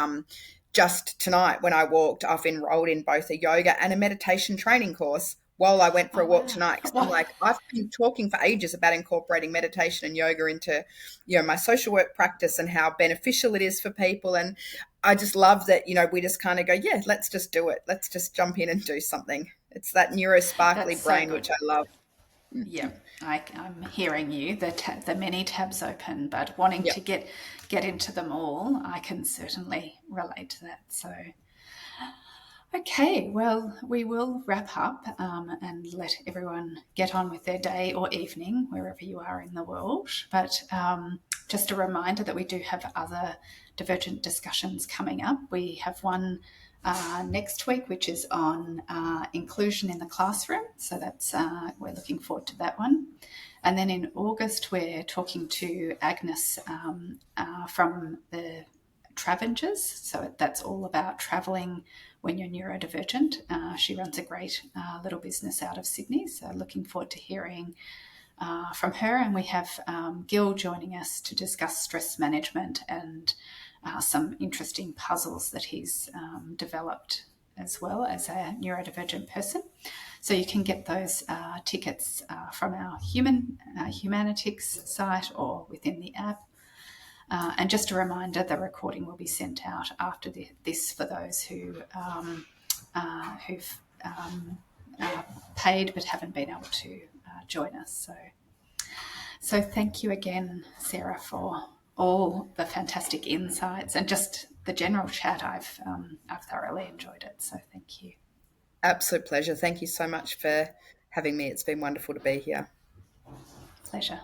just tonight when I walked, I've enrolled in both a yoga and a meditation training course while I went for a walk tonight, because I'm like, I've been talking for ages about incorporating meditation and yoga into my social work practice and how beneficial it is for people. And I just love that we just kind of go, yeah, let's just do it, let's just jump in and do something. It's that neurosparkly brain, which I love. Yeah, I'm hearing you. The many tabs open, but wanting to get into them all, I can certainly relate to that. So, okay, well, we will wrap up and let everyone get on with their day or evening, wherever you are in the world. But just a reminder that we do have other Divergent discussions coming up. We have one next week, which is on inclusion in the classroom. So that's we're looking forward to that one. And then in August, we're talking to Agnes from the Travengers. So that's all about travelling when you're neurodivergent. She runs a great little business out of Sydney. So looking forward to hearing from her. And we have Gil joining us to discuss stress management and some interesting puzzles that he's developed as well as a neurodivergent person. So you can get those tickets from our Humanitics site or within the app. And just a reminder, the recording will be sent out after this for those who've paid but haven't been able to join us. So thank you again, Sarah, for all the fantastic insights and just the general chat. I've thoroughly enjoyed it. So thank you. Absolute pleasure. Thank you so much for having me. It's been wonderful to be here. Pleasure.